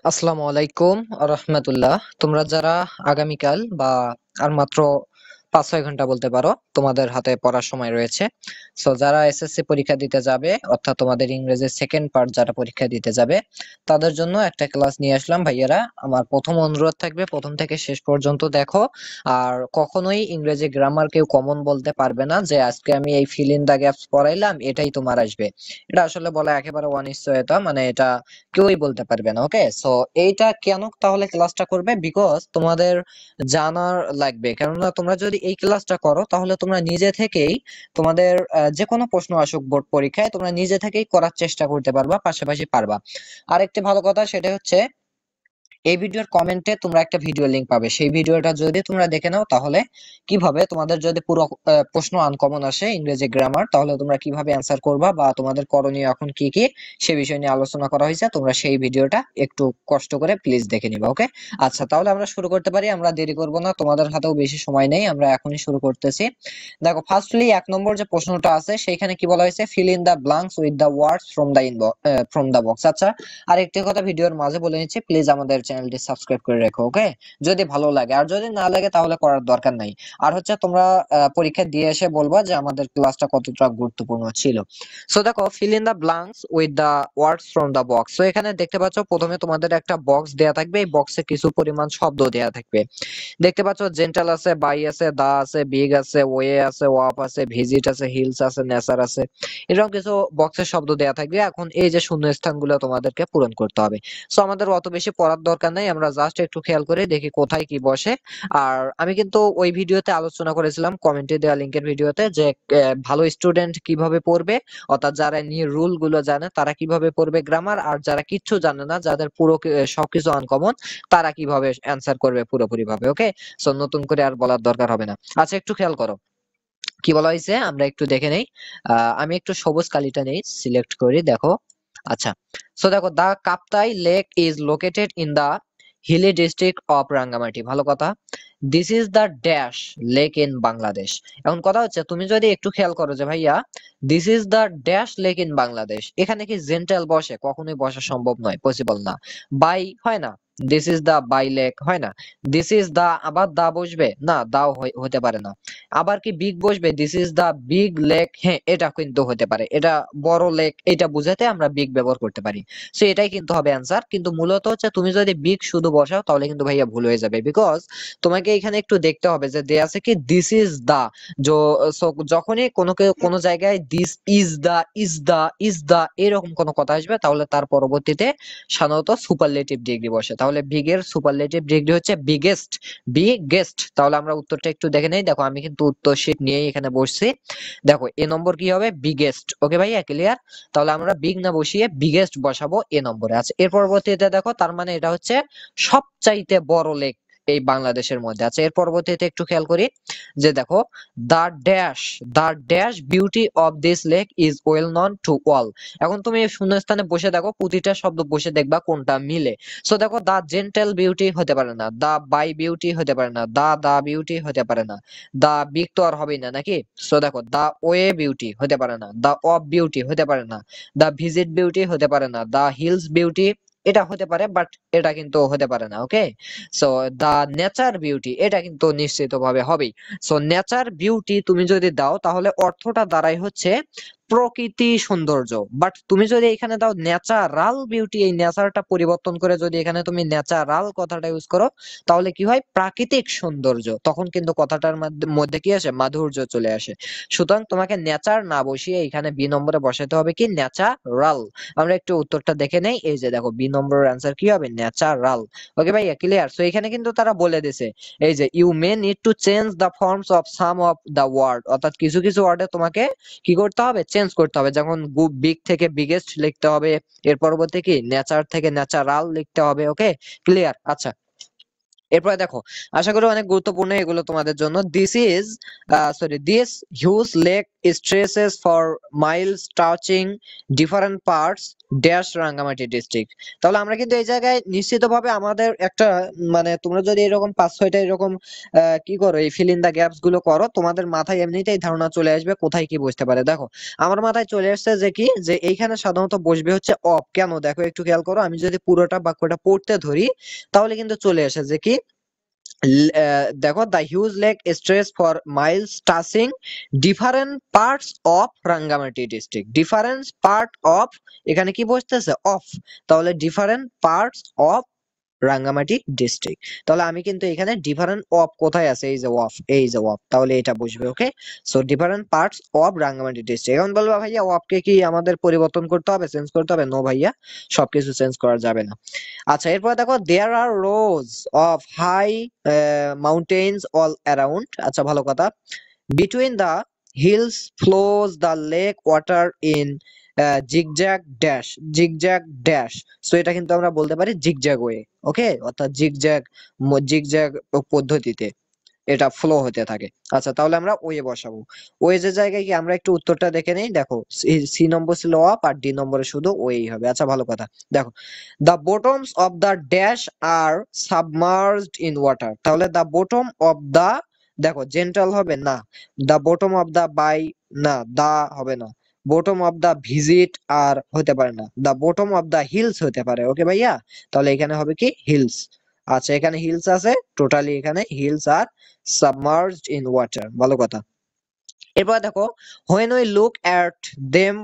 আসসালামু আলাইকুম রহমতুল্লাহ। তোমরা যারা আগামীকাল বা আর মাত্র 5-6 ঘন্টা বলতে পারো তোমাদের হাতে পড়ার সময় রয়েছে, সো যারা এসএসসি পরীক্ষা দিতে যাবে অর্থাৎ তোমাদের ইংরেজির সেকেন্ড পার্ট যারা পরীক্ষা দিতে যাবে তাদের জন্য একটা ক্লাস নিয়ে আসলাম ভাইয়েরা। আমার প্রথম অনুরোধ থাকবে প্রথম থেকে শেষ পর্যন্ত দেখো। আর কখনোই ইংরেজি গ্রামার কেউ কমন বলতে পারবে না যে আজকে আমি এই ফিল ইন দা গ্যাপস পড়াইলাম এটাই তোমার আসবে। এটা আসলে বলা একেবারে অনিশ্চয়তা, মানে এটা কেউই বলতে পারবে না। ওকে, সো এইটা কেন তাহলে ক্লাসটা করবে, বিকজ তোমাদের জানার লাগবে। কেননা তোমরা যদি এই ক্লাসটা করো তাহলে তোমরা নিজে থেকেই তোমাদের যে কোনো প্রশ্ন আসুক বোর্ড পরীক্ষায় তোমরা নিজে থেকেই করার চেষ্টা করতে পারবা, পাশাপাশি পারবা। আরেকটি ভালো কথা সেটা হচ্ছে এই ভিডিওর কমেন্টে তোমরা একটা ভিডিও লিংক পাবে। সেই ভিডিওটা যদি তোমরা দেখে নাও তাহলে কিভাবে তোমাদের যদি পুরো প্রশ্ন আনকমন আসে ইংরেজি গ্রামার তাহলে তোমরা কিভাবে অ্যান্সার করবা বা তোমাদের করণীয় এখন কি কি সে বিষয় নিয়ে আলোচনা করা হয়েছে। তোমরা সেই ভিডিওটা একটু কষ্ট করে প্লিজ দেখে নিবা। ওকে, আচ্ছা তাহলে আমরা শুরু করতে পারি। আমরা দেরি করব না, তোমাদের হাতেও বেশি সময় নেই, আমরা এখনই শুরু করতেছি। দেখো ফার্স্টলি 1 নম্বর যে প্রশ্নটা আছে সেইখানে কি বলা হয়েছে, fill in the blanks with the words from the box. আচ্ছা, আর একটি কথা ভিডিওর মাঝে বলে নিচ্ছি, প্লিজ আমাদের চ্যানেলটি সাবস্ক্রাইব করে রেখো। ওকে, যদি ভালো লাগে, আর যদি না লাগে তাহলে করার দরকার নাই। আর হচ্ছে তোমরা পরীক্ষা দিয়ে এসে বলবা যে আমাদের ক্লাসটা কতটা গুরুত্বপূর্ণ ছিল। সো দেখো, fill in the blanks with the words from the box. So এখানে দেখতে পাচ্ছ প্রথমে তোমাদের একটা বক্স দেয়া থাকবে, এই বক্সে কিছু পরিমাণ শব্দ দেয়া থাকবে। দেখতে পাচ্ছ জেন্টাল আছে, বাই আছে, দা আছে, বিগ আছে, ওয়ে আছে, ওয়াপ আছে, ভিজিট আছে, হিলস আছে, নেচার আছে, এরকম কিছু বক্সের শব্দ দেয়া থাকবে। এখন এই যে শূন্য স্থানগুলো তোমাদেরকে পূরণ করতে হবে। সো আমাদের অত বেশি পড়ার দরকার নাই, আমরা জাস্ট একটু খেয়াল করে দেখি কোথায় কি বসে। আর আমি কিন্তু ওই ভিডিওতে আলোচনা করেছিলাম কমেন্টে দেওয়া লিংকের ভিডিওতে যে ভালো স্টুডেন্ট কিভাবে পড়বে, অর্থাৎ যারা নিয়ে রুল গুলো জানে তারা কিভাবে পড়বে গ্রামার, আর যারা কিচ্ছু জানে না, যাদের পুরো সবকিছু আনকমন, তারা কিভাবে অ্যান্সার করবে পুরোপুরি ভাবে। ওকে, সো নতুন করে আর বলার দরকার হবে না। আচ্ছা, একটু খেয়াল করো কি বলা হয়েছে, আমরা একটু দেখে নেই। আমি একটু সবুজ কালিটা নেই, সিলেক্ট করি, দেখো। আচ্ছা, সো দেখো, the Kaptai lake is located in the hilly district of Rangamati. ভালো কথা। This is the dash lake in Bangladesh. এখন কথা হচ্ছে তুমি যদি একটু খেয়াল করো যে ভাইয়া this is the dash lake in Bangladesh, এখানে কি জেন্টাল বসে? কখনোই বসা সম্ভব নয়, পসিবল না। বাই হয় না, this is the by lake হয় না। দিস ইজ দা, আবার দা বসবে না, দাও হতে পারে না। আবার কি বিগ বসবে? This is the big lake, হ্যাঁ এটা কিন্তু হতে পারে, এটা বড় লেক, এটা বুঝাতে আমরা বিগ ব্যবহার করতে পারি। সো এটাই কিন্তু হবে অ্যান্সার। কিন্তু মূলত হচ্ছে তুমি যদি বিগ শুধু বসাও তাহলে কিন্তু ভাইয়া ভুল হয়ে যাবে, বিকজ তোমাকে এখানে একটু দেখতে হবে যে দেয়া আছে কি দিস ইজ দা। যখনই কোনো জায়গায় this is the, is the এরকম কোনো কথা আসবে তাহলে তার পরবর্তীতে সাধারণত সুপারলেটিভ ডিগ্রি বসে। তাহলে বিগ এর সুপারলেটিভ ডিগ্রি হচ্ছে বিগেস্ট। বিগেস্ট, তাহলে আমরা উত্তরটা একটু দেখে নেই। দেখো আমি কিন্তু উত্তর শীট নিয়েই এখানে বসছি। দেখো এ নম্বর কি হবে, বিগেস্ট। ওকে ভাইয়া, ক্লিয়ার? তাহলে আমরা বিগ না বসিয়ে বিগেস্ট বসাবো এ নম্বরে। আছে এর পরবর্তীতে দেখো, তার মানে এটা হচ্ছে সবচাইতে বড় লেক এই বাংলাদেশের মধ্যে। আছে এর পরবর্তীতে একটু খেয়াল করি যে দেখো, the dash, the dash beauty of this lake is well known to all. এখন তুমি শূন্যস্থানে বসে দেখো, প্রতিটা শব্দ বসে দেখবা কোনটা মিলে। সো দেখো, দা জেন্টাল বিউটি হতে পারে না, দা বাই বিউটি হতে পারে না, দা বিউটি হতে পারে না, দা বিগ তো আর হবেই না নাকি। সো দেখো, দা ওয়ে বিউটি হতে পারে না, দা অফ বিউটি হতে পারে না, দা ভিজিট বিউটি হতে পারে না, দা হিলস বিউটি এটা হতে পারে, বাট এটা কিন্তু হতে পারে না। ওকে, সো দা নেচার বিউটি এটা কিন্তু নিশ্চিত ভাবে হবেই। সো নেচার বিউটি তুমি যদি দাও তাহলে অর্থটা দাঁড়ায় হচ্ছে প্রকৃতি সৌন্দর্য, বাট তুমি যদি এখানে দাও ন্যাচারাল বিউটি, এই ন্যাচারটা পরিবর্তন করে যদি এখানে তুমি ন্যাচারাল কথাটা ইউজ করো তাহলে কি হয়, প্রাকৃতিক সৌন্দর্য। তখন কিন্তু কথাটার মধ্যে কি আসে, মাধুর্য চলে আসে। সুতরাং তোমাকে নেচার না বসিয়ে এখানে বি নম্বরে বসাতে হবে কি, ন্যাচারাল। আমরা একটু উত্তরটা দেখে নেই। এই যে দেখো, বি নম্বরের অ্যান্সার কি হবে, ন্যাচারাল। ওকে ভাইয়া, ক্লিয়ার? সো এখানে কিন্তু তারা বলে দিছে এই যে you may need to change the forms of some of the word, অর্থাৎ কিছু কিছু ওয়ার্ডে তোমাকে কি করতে হবে, চেঞ্জ করতে হবে। যেমন বিগ থেকে বিগেস্ট লিখতে হবে, এর পরবর্তী কি নেচার থেকে ন্যাচারাল লিখতে হবে। ওকে, ক্লিয়ার? আচ্ছা, এরপরে দেখো, আশা করি অনেক গুরুত্বপূর্ণ এগুলো তোমাদের জন্য। This is sorry, this huge lake stresses for miles touching different parts dash Rangamati district. তাহলে আমরা কিন্তু এই জায়গায় নিশ্চিতভাবে আমাদের একটা মানে তোমরা যদি এরকম 5-6টা এরকম কি করো, এই ফিল ইন দা গ্যাপস গুলো করো, তোমাদের মাথায় এমনিতেই ধারণা চলে আসবে কোথায় কি বসতে পারে। দেখো আমার মাথায় চলে আসছে যে কি, যে এইখানে সাধারণত বসবে হচ্ছে অফ। কেন দেখো একটু খেয়াল করো, আমি যদি পুরোটা বাক্যটা পড়তে ধরি তাহলে কিন্তু চলে আসে যে কি, দেখো the huge lake stretch for Miles touching different parts of Rangamati district. Different part of, এখানে কি বসতেছে অফ, তাহলে different parts of Rangamati district. তাহলে আমি কিন্তু এখানে ডিফারেন্ট অফ কোথায় আছে, এই যে অফ, এই যে অফ, তাহলে এটা বসবে। Okay, so different parts of Rangamati district. এখন বলবা ভাইয়া অফকে কি আমাদের পরিবর্তন করতে হবে, চেঞ্জ করতে হবে? নো ভাইয়া, সবকিছু চেঞ্জ করা যাবে না। আচ্ছা এরপরে দেখো there are rows of high mountains all around. আচ্ছা ভালো কথা। Between the hills flows the lake water in zigzag dash, zigzag dash. So এটা কিন্তু আমরা বলতে পারি জিগজ্যাগ ওয়ে। ওকে, অর্থাৎ জিগজ্যাগ, জিগজ্যাগ পদ্ধতিতে এটা ফ্লো হতে থাকে। আচ্ছা তাহলে আমরা ওয়ে বসাবো। ওয়ে যে জায়গায় কি, আমরা একটু উত্তরটা দেখে নেই। দেখো সি নম্বর ছিল অফ আর ডি নম্বরে শুধু ওয়েই হবে। আচ্ছা ভালো কথা। দেখো the bottoms of the dash are submerged in water. তাহলে দ্য বটম অফ দ্য, দেখো জেন্টাল হবে না, the bottom of the by না, দা হবে না, bottom of the visit are হতে পারে না, the bottom of the hills হতে পারে। ওকে ভাইয়া, তাহলে এখানে হবে কি হিলস। আচ্ছা এখানে হিলস আছে, টোটালি এখানে hills are submerged in water, ভালো কথা। এরপর দেখো when we look at them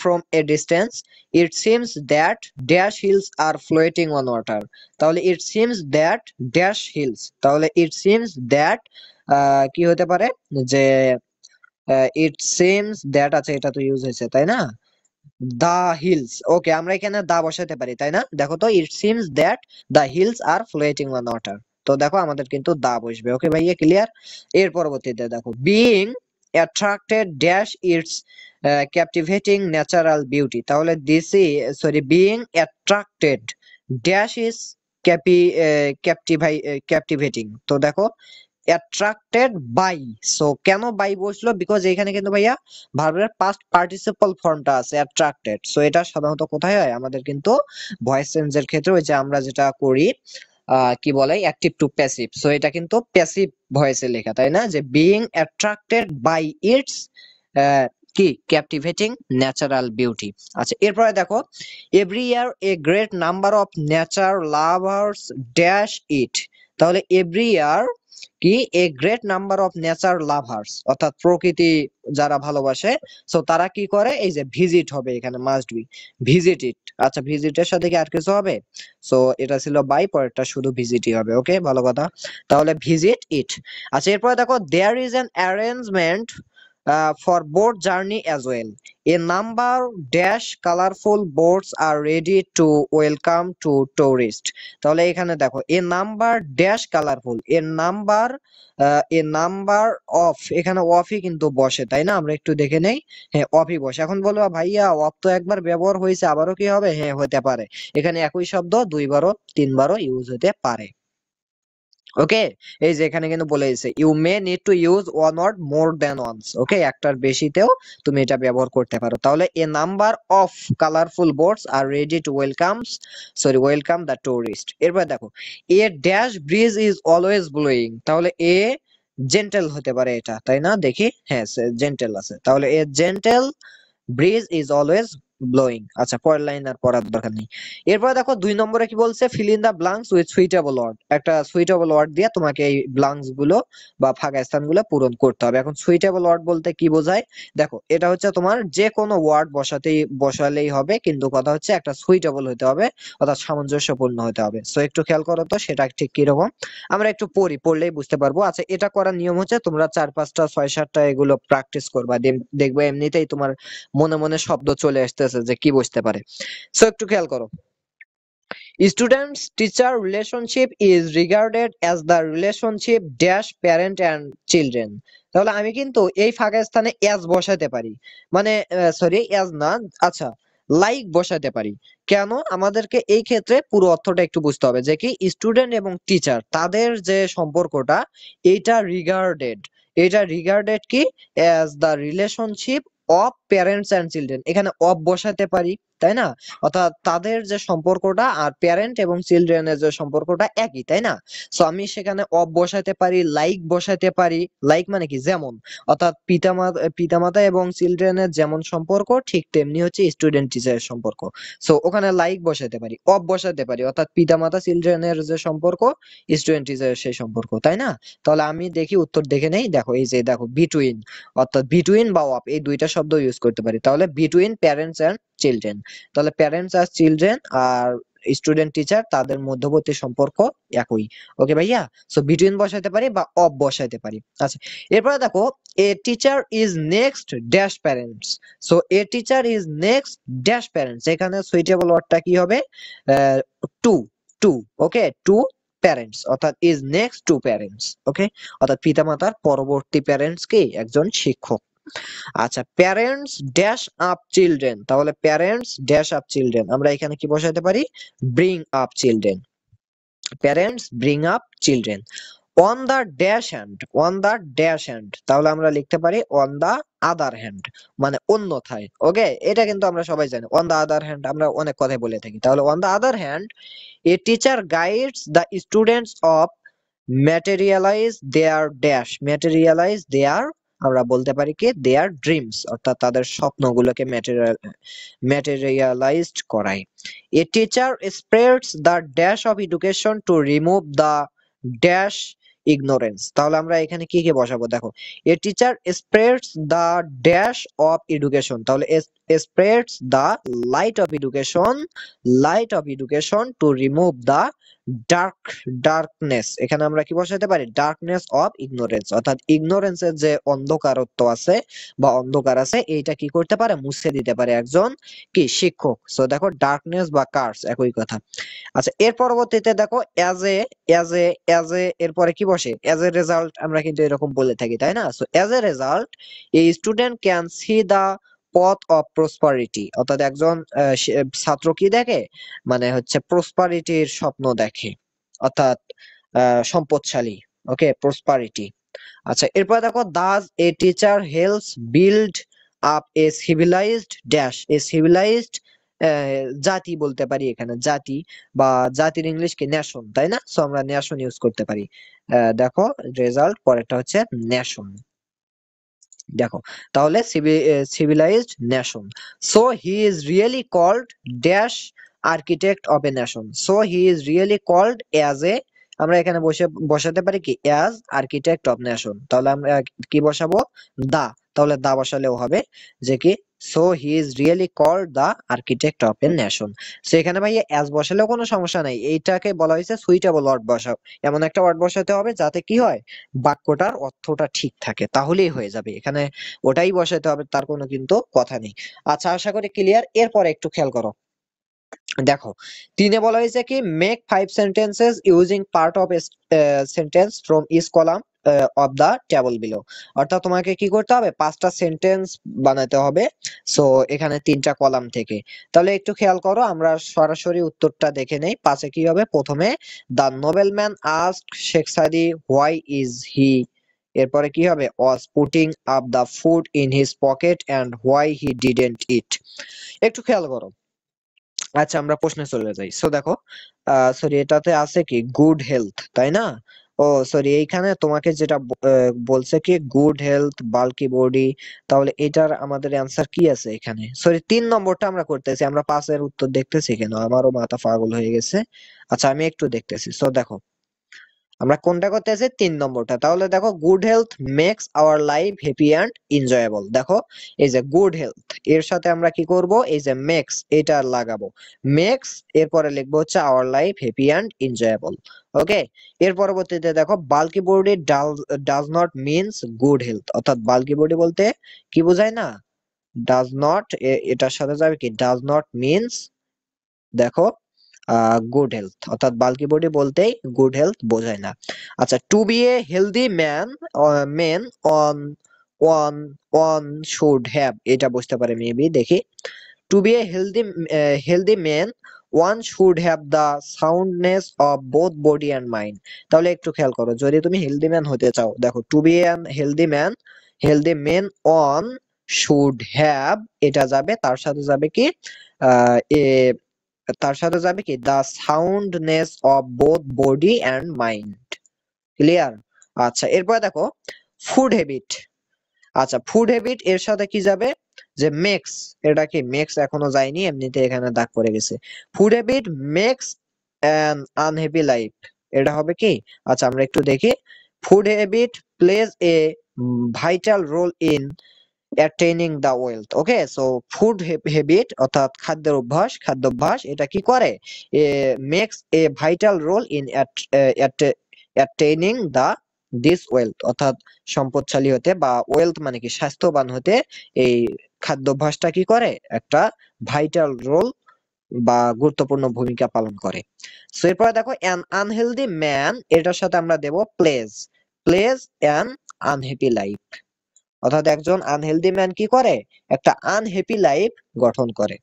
from a distance it seems that dash hills are floating on water। তাহলে it seems that dash hills, তাহলে it seems that কি হতে পারে, যে it seems that, আচ্ছা এটা তো ইউজ হয়েছে তাই না, দা হিলস। ওকে, আমরা এখানে দা বসাতে পারি তাই না। দেখো তো it seems that the hills are floating on water, তো দেখো আমাদের কিন্তু দা বসবে। ওকে ভাইয়া, ক্লিয়ার। এর পরবর্তীতে দেখো being attracted dash its captivating natural beauty. তাহলে this is sorry being attracted dash is captivating. তো দেখো অ্যাট্রাক্টেড বাই, সো কেন বাই বসলো, বিকজ এখানে কিন্তু ভাইয়া ভার্বের পাস্ট পার্টিসিপল ফর্মটা আছে অ্যাট্রাক্টেড। সো এটা সাধারণত কোথায় হয়, আমাদের কিন্তু ভয়েস চেঞ্জের ক্ষেত্রে, ওই যে আমরা যেটা করি কি বলে অ্যাক্টিভ টু প্যাসিভ, সো এটা কিন্তু প্যাসিভ ভয়েসে লেখা তাই না, যে বিইং অ্যাট্রাক্টেড বাই ইটস কি ক্যাপটিভেটিং ন্যাচারাল বিউটি। আচ্ছা এরপরে দেখো every year a great number of nature lovers dash it. তাহলে এভরি ইয়ার কি a great number of nature lovers, অর্থাৎ প্রকৃতি যারা ভালোবাসে, সো তারা কি করে, এই যে ভিজিট হবে এখানে, মাস্ট বি ভিজিট ইট। আচ্ছা ভিজিটের সাথে কি আর কিছু হবে, সো এটা ছিল বাই, পরেরটা শুধু ভিজিটই হবে। ওকে ভালো কথা, তাহলে ভিজিট ইট। আচ্ছা এরপরে দেখো there is an arrangement for boat journey as well. A number dash colorful boats are ready to welcome to tourists. তাহলে এখানে দেখো a number dash colorful, a number of, এখানে অফই কিন্তু বসে তাই না, আমরা একটু দেখে নেই। হ্যাঁ অফই বসে। এখন বলবো ভাইয়া অফ তো একবার ব্যবহার হয়েছে, আবারও কি হবে, হ্যাঁ হতে পারে। এখানে একই শব্দ দুইবারও তিনবারও ইউজ হতে পারে। ওকে, এই যে এখানে কিন্তু বলে দিয়েছে you may need to use one word more than once. Okay, একটার বেশিতেও তুমি এটা ব্যবহার করতে পারো। তাহলে a number of colourful boats are ready to welcome the tourist. এরপর দেখো a dash breeze is always blowing. তাহলে এ জেন্টেল হতে পারে এটা তাই না, দেখি হ্যাঁ জেন্টেল আছে, তাহলে a gentle breeze is always blowing. আচ্ছা পরের লাইন আর পড়ার দরকার নেই। এরপর দেখো 2 নম্বরে কি বলছে, fill in the blanks with suitable word. একটা সুইটেবল ওয়ার্ড দিয়ে তোমাকে এই ব্লাঙ্কস গুলো বা ফাঁকা স্থানগুলো পূরণ করতে হবে। এখন সুইটেবল ওয়ার্ড বলতে কি বোঝায়, দেখো এটা হচ্ছে তোমার যে কোনো ওয়ার্ড বসালেই হবে, কিন্তু কথা হচ্ছে একটা সুইটেবল হতে হবে, অর্থাৎ সামঞ্জস্যপূর্ণ হতে হবে। সো একটু খেয়াল করো তো সেটা ঠিক কি রকম, আমরা একটু পড়লেই বুঝতে পারবো। আচ্ছা এটা করার নিয়ম হচ্ছে তোমরা 4-5টা 6-7টা এগুলো প্র্যাকটিস করবা, দেখবে এমনিতেই তোমার মনে মনে শব্দ চলে আসতেছে যে কি বুঝতে পারে। সো একটু খেয়াল করো, students teacher relationship is regarded as the relationship dash parent and children. তাহলে আমি কিন্তু এই ফাঁকা স্থানে অ্যাজ বসাতে পারি, মানে সরি অ্যাজ না, আচ্ছা লাইক বসাতে পারি। কেন, আমাদেরকে এই ক্ষেত্রে পুরো অর্থটা একটু বুঝতে হবে, যে কি স্টুডেন্ট এবং টিচার তাদের যে সম্পর্কটা, এইটা রিগার্ডেড, এটা রিগার্ডেড কি as the relationship of parents and children, এখানে অফ বসাতে পারি, তাই না? অর্থাৎ তাদের যে সম্পর্কটা আর প্যারেন্ট এবং চিলড্রেনের যে সম্পর্কটা একই, তাই না? সো আমি সেখানে অফ বসাতে পারি, লাইক বসাতে পারি। লাইক মানে কি যেমন, অর্থাৎ পিতামাতা এবং চিলড্রেনের যেমন সম্পর্ক ঠিক তেমনি হচ্ছে স্টুডেন্ট টিচারের সম্পর্ক। সো ওখানে লাইক বসাতে পারি, অফ বসাতে পারি, অর্থাৎ পিতামাতা চিলড্রেনের যে সম্পর্ক স্টুডেন্ট টিচারের সেই সম্পর্ক, তাই না? তাহলে আমি দেখি উত্তর দেখে নেই। দেখো এই যে দেখো বিটুইন, অর্থাৎ বিটুইন বা অফ এই দুইটা শব্দ ইউজ করতে পারি। তাহলে বিটুইন প্যারেন্টস এন্ড চিলড্রেন, তাহলে parents our children are student teacher তাদের মধ্যবর্তী সম্পর্ক একই। ওকে ভাইয়া, সো বিটুইন বসাইতে পারি বা অফ বসাইতে পারি। আচ্ছা, এরপরে দেখো a teacher is next dash parents. So a teacher is next dash parents, এখানে সুইটেবল ওয়ার্ডটা কি হবে? To, to, okay, to parents, অর্থাৎ is next to parents. Okay, অর্থাৎ পিতামাতার পরবর্তী প্যারেন্টস কি একজন শিক্ষক। আচ্ছা, প্যারেন্টস ড্যাশ আপ চিলড্রেন, তাহলে প্যারেন্টস ড্যাশ আপ চিলড্রেন আমরা এখানে কি বসাতে পারি? Bring up children, parents bring up children. On the dash hand, on the dash hand, তাহলে আমরা লিখতে পারি অন দা আদার হ্যান্ড, মানে অন্যথায়। ওকে, এটা কিন্তু আমরা সবাই জানি, অন দা আদার হ্যান্ড আমরা অনেক কথাই বলে থাকি। তাহলে on the other hand a teacher guides the students of materialise their dash, materialise their আমরা বলতে পারি কি দেয়ার ড্রিমস, অর্থাৎ তাদের স্বপ্নগুলোকে ম্যাটেরিয়ালাইজড করায়। A teacher spreads the dash of education to remove the dash ignorance, তাহলে আমরা এখানে কি কি বসাবো? দেখো, a teacher spreads the dash of education, তাহলে spreads the light of education, light of education to remove the darkness, এখানে আমরা কি বসাতে পারি? ডার্কনেস অফ ইগনোরেন্স, অর্থাৎ ইগনোরেন্সের যে অন্ধকারত্ব আছে বা অন্ধকার আছে এইটা কি করতে পারে? মুছে দিতে পারে একজন কি শিক্ষক। সো দেখো ডার্কনেস বা কার্স একই কথা। আচ্ছা, এর পরবর্তীতে দেখো অ্যাজ এ এরপরে কি বসে? অ্যাজ এ রেজাল্ট আমরা কিন্তু এরকম বলে থাকি, তাই না? So as a result a student can see the path of prosperity, অর্থাৎ একজন ছাত্র কি দেখে? মানে হচ্ছে প্রসপারিটির স্বপ্ন দেখে, অর্থাৎ সম্পদশালী। Okay, prosperity. আচ্ছা, এরপর দেখো does a teacher helps build up a civilised dash, a civilised জাতি বলতে পারি এখানে, জাতি বা জাতির ইংলিশ কি নেশন, তাই না? সো আমরা নেশন ইউজ করতে পারি। দেখো রেজাল্ট পরেরটা হচ্ছে নেশন। দেখো, তাহলে civilised nation. So he is really called dash architect of a nation, so he is really called as a, আমরা এখানে বসাতে পারি কি অ্যাজ আর্কিটেক্ট অফ নেশন, তাহলে আমরা কি বসাবো? দা, তাহলে দা বসালেও হবে যে কি so he is really called the architect of a nation. So এখানে ভাই অ্যাজ বসালেও কোনো সমস্যা নাই, এইটাকে বলা হয়েছে সুইটেবল ওয়ার্ড বসাও, এমন একটা ওয়ার্ড বসাতে হবে যাতে কি হয় বাক্যটার অর্থটা ঠিক থাকে, তাহলেই হয়ে যাবে। এখানে ওটাই বসাতে হবে, তার কোনো কিন্তু কথা নেই। আচ্ছা, আশা করি ক্লিয়ার। এরপরে একটু খেয়াল করো, দেখো তিনে বলা হয়েছে কি make 5 sentences using part of sentence from each column of the table below, অর্থাৎ তোমাকে কি করতে হবে? 5টা সেন্টেন্স বানাতে হবে। সো এখানে 3টা কলাম থেকে। তাহলে একটু খেয়াল করো, আমরা সরাসরি উত্তরটা দেখে নেই। 5-এ কি হবে? প্রথমে দা নোবেলম্যান আস্কড শেখ সাদি হোয়াই ইজ হি, এরপরে কি হবে? Was putting up the food in his pocket and why he didn't eat. একটু খেয়াল করো। আচ্ছা, আমরা প্রশ্নে চলে যাই। সো দেখো, সরি এটাতে আছে কি গুড হেলথ, তাই না? ও সরি, এইখানে তোমাকে যেটা বলছে কি গুড হেলথ বাল্কি বডি, তাহলে এটার আমাদের অ্যান্সার কি আছে এখানে? সরি, 3 নম্বরটা আমরা করতেছি, আমরা 5-এর উত্তর দেখতেছি কেন? আমারও মাথা পাগল হয়ে গেছে। আচ্ছা, আমি একটু দেখতেছি। সো দেখো, আমরা কোনটা করতেছি? 3 নম্বরটা। তাহলে দেখো good health makes our life happy and enjoyable. দেখো এই যে গুড হেলথ এর সাথে আমরা কি করব? এই যে মেক্স এটা লাগাবো, মেক্স এরপরে লিখবো হচ্ছে our life happy and enjoyable. Okay, এর পরবর্তীতে দেখো bulky body does not means good health, অর্থাৎ বাল্কি বডি বলতে কি বোঝায় না? ডাজ নট, এটার সাথে যাবে কি ডাজ নট মিনস, দেখো গুড হেলথ, অর্থাৎ বাল্কি বডি বলতেই গুড হেলথ বোঝায় না। আচ্ছা, to be a healthy man men on one one should have, এটা বুঝতে পারে মেবি। দেখি, to be a healthy man one should have the soundness of both body and mind. তাহলে একটু খেয়াল করো, যদি তুমি হেলদি ম্যান হতে চাও, দেখো to be an healthy man on should have, এটা যাবে তার সাথে যাবে কি এ তার সাথে যাবে কি the soundness of both body and mind. Clear? আচ্ছা, এরপরে দেখো ফুড হ্যাবিট। আচ্ছা, ফুড হ্যাবিট এর সাথে কি যাবে, যে মেক্স, এটা কি মেক্স এখনো যায়নি, এমনিতে এখানে দাগ পড়ে গেছে। Food habit makes an unhappy life, এটা হবে কি, আচ্ছা আমরা একটু দেখি। Food habit plays a vital role in attaining the wealth. Okay, so food habit অর্থাৎ খাদ্যাভ্যাস এটা কি করে, makes a vital role in attaining the this wealth, অর্থাৎ সম্পদশালী হতে বা ওয়েলথ মানে কি স্বাস্থ্যবান হতে এই খাদ্যাভ্যাসটা কি করে, একটা ভাইটাল রোল বা গুরুত্বপূর্ণ ভূমিকা পালন করে। সো এরপরে দেখো অ্যান আনহেলদি ম্যান, এটার সাথে আমরা দেব প্লেজ অ্যান আনহ্যাপি লাইফ, অর্থাৎ একজন আনহেলদি ম্যান কি করে, একটা আনহ্যাপি লাইফ গঠন করে।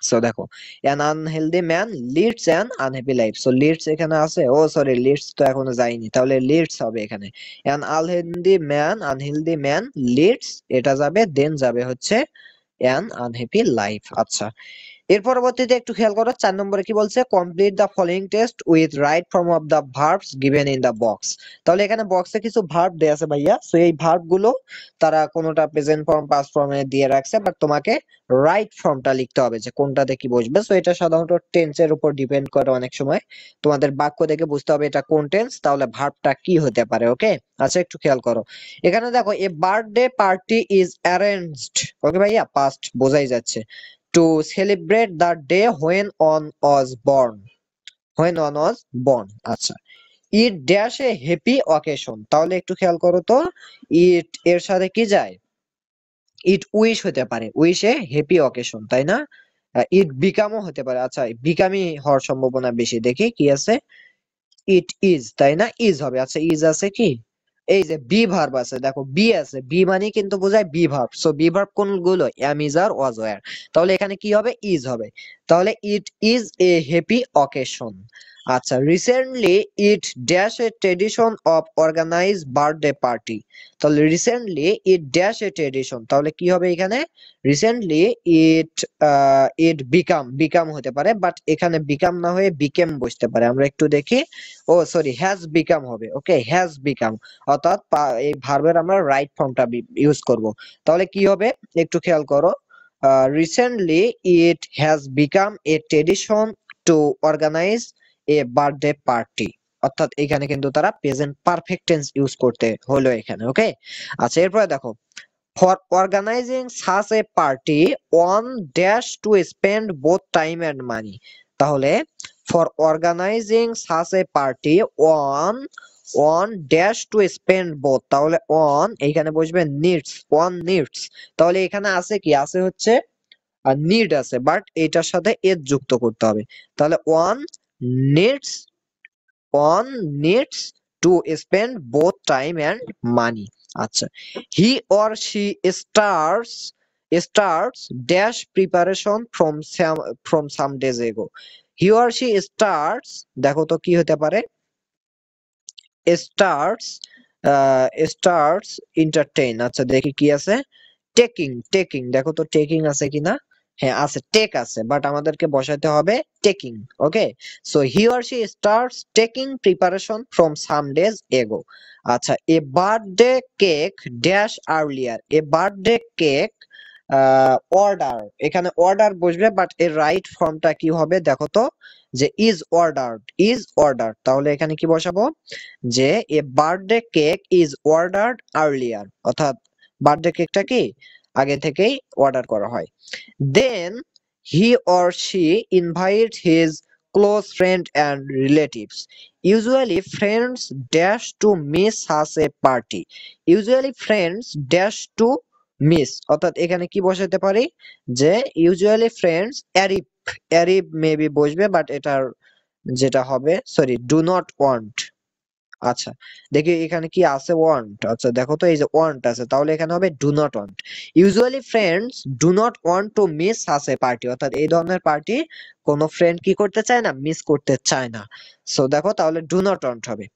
সো দেখো an unhealthy man leads an unhappy life, so leads এখানে আছে, ও সরি লিডস তো এখনো যায়নি, তাহলে লিডস হবে এখানে। an unhealthy man leads, এটা যাবে, দেন যাবে হচ্ছে an unhappy life। আচ্ছা, এর পরবর্তীতে একটু খেয়াল করো 4 নম্বরে কি বলছে, complete the following test with right form of the verbs given in the box. তাহলে এখানে বক্সে কিছু ভার্ব দেয়া আছে ভাইয়া, সো এই ভার্ব গুলো তারা কোনোটা প্রেজেন্ট ফর্ম পাস্ট ফর্মে দিয়ে রাখছে, বাট তোমাকে রাইট ফর্মটা লিখতে হবে যে কোনটাতে কি বসবে। সো এটা সাধারণত টেন্সের উপর ডিপেন্ড করে, অনেক সময় তোমাদের বাক্য দেখে বুঝতে হবে এটা কোন টেন্স, তাহলে ভার্বটা কি হতে পারে। ওকে, আচ্ছা একটু খেয়াল করো, এখানে দেখো a birthday party is arranged, okay ভাইয়া পাস্ট বোঝাই যাচ্ছে, to celebrate the day when on was born। আচ্ছা, it dash a happy occasion, তাহলে একটু খেয়াল করো তো, it এর সাথে কি যায়, it wish হতে পারে, wish a happy occasion, তাই না? it become ও হতে পারে, আচ্ছা বিকামই হওয়ার সম্ভাবনা বেশি, দেখি কি আছে, ইট ইজ, তাই না, ইজ হবে। আচ্ছা ইজ আছে কি, এই যে বি ভার্ব আছে, দেখো বি আছে, বি মানে কিন্তু বোঝায় be verb, so be verb কোনগুলো, am is are was were, তাহলে এখানে কি হবে, ইজ হবে। তাহলে it is a happy occasion. আচ্ছা, recently it dash a tradition of organise birthday party, তাহলে recently it dash a tradition, তাহলে কি হবে এখানে, রিসেন্টলি ইট বিকাম হতে পারে, বাট এখানে বিকাম না হয়ে বিকেম বসতে পারে, আমরা একটু দেখি, ও সরি হ্যাজ বিকাম হবে। ওকে, হ্যাজ বিকাম, অর্থাৎ এই ভার্বের আমরা রাইট ফর্মটা ইউজ করব। তাহলে কি হবে একটু খেয়াল করো, recently it has become a tradition to organise a birthday party, অর্থাৎ এখানে কিন্তু তারা প্রেজেন্ট পারফেক্ট টেন্স ইউজ করতে হলো এখানে। ওকে, আচ্ছা এরপরে দেখো for organizing such a party one dash to spend both time and money, তাহলে for organizing such a party one dash to spend both, তাহলে on এইখানে বসবে needs, তাহলে এখানে আছে কি, আছে হচ্ছে নিড আছে, বাট এটার সাথে এর যুক্ত করতে হবে, তাহলে needs one needs to spend both time and money। আচ্ছা, he or she starts dash preparation from some days ago, he or she starts, দেখো তো কি হতে পারে, starts starts entertain, আচ্ছা দেখি কি আছে, টেকিং, দেখো তো টেকিং আছে কিনা, হ্যাঁ আছে, টেক আছে, বাট আমাদেরকে বসাতে হবে taking. Okay, so he or she starts taking preparation from some days ago. আচ্ছা, a birthday cake dash earlier, a birthday cake order, এখানে অর্ডার বসবে, বাট এর রাইট ফর্মটা কি হবে দেখো তো, যে ইজ অর্ডার, তাহলে এখানে কি বসাবো, যে a birthday cake is ordered earlier, অর্থাৎ বার্থডে কেকটা কি আগে থেকেই অর্ডার করা হয়। Then he or she invite his close friend and relatives, usually friends dash to miss such a party, usually friends dash to miss, অর্থাৎ এখানে কি বসাতে পারি, যে ইউজুয়ালি ফ্রেন্ডস অ্যারিপ মেবি বসবে, বাট এটার যেটা হবে, সরি ডু নট ওয়ান্ট, আচ্ছা, দেখি এখানে কি আছে, ওয়ান্ট। আচ্ছা দেখো তো, এই যে ওয়ান্ট আছে, তাহলে এখানে হবে do not want. Usually friends do not want to miss such a party, অর্থাৎ এই ধরনের পার্টি কোন ফ্রেন্ড কি করতে চায় না, মিস করতে চায় না। সো দেখো তাহলে ডু নট ওয়ান্ট হবে।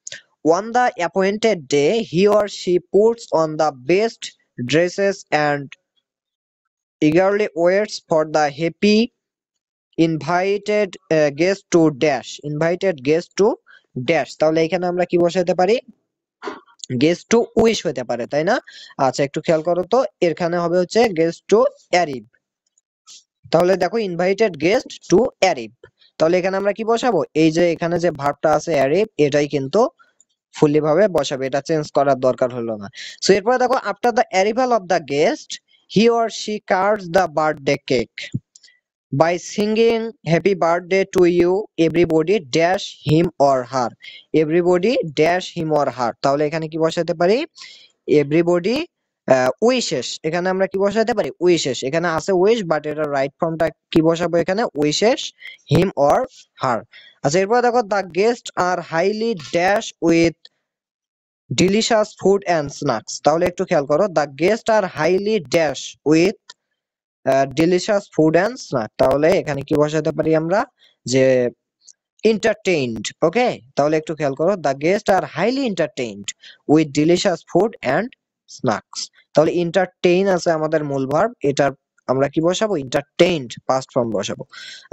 On the appointed day, he or she puts on the best dresses and eagerly waits for the happy invited guest to dash। তাহলে এখানে আমরা কি বসাতে পারি, গেস্ট টু উইশ হতে পারে, তাই না? আচ্ছা একটু খেয়াল করো তো, এখানে হবে হচ্ছে গেস্ট টু অ্যারিভ। তাহলে দেখো ইনভাইটেড গেস্ট টু অ্যারিভ, তাহলে এখানে আমরা কি বসাবো, এই যে এখানে যে ভার্বটা আছে অ্যারিভ, এটাই কিন্তু ফুললি ভাবে বসাবে, এটা চেঞ্জ করার দরকার হলো না। সো এরপরে দেখো, after the arrival of the guest he or she Katz the birthday cake by singing happy birthday to you everybody dash him or her, everybody dash him or her। তাহলে এখানে কি বসাতে পারি, এভরিবডি উইশেস, এখানে আমরা কি বসাতে পারি, উইশেস। এখানে আছে উইশ, বাট এটা রাইট ফর্মটা কি বসাবো, এখানে উইশেস হিম অর হার। আচ্ছা এরপর দেখো, the guest are highly dash with delicious food and snacks. তাহলে একটু খেয়াল করো, the guest are highly dash with delicious food and snack. তাহলে এখানে কি বসাতে পারি আমরা, যে entertained। ওকে, তাহলে একটু খেয়াল করো, the guest are highly entertained with delicious food and snacks. তাহলে এন্টারটেইন আছে আমাদের মূল ভার্ব, এটার আমরা কি বসাবো, এন্টারটেইনড পাস্ট ফর্ম বসাবো।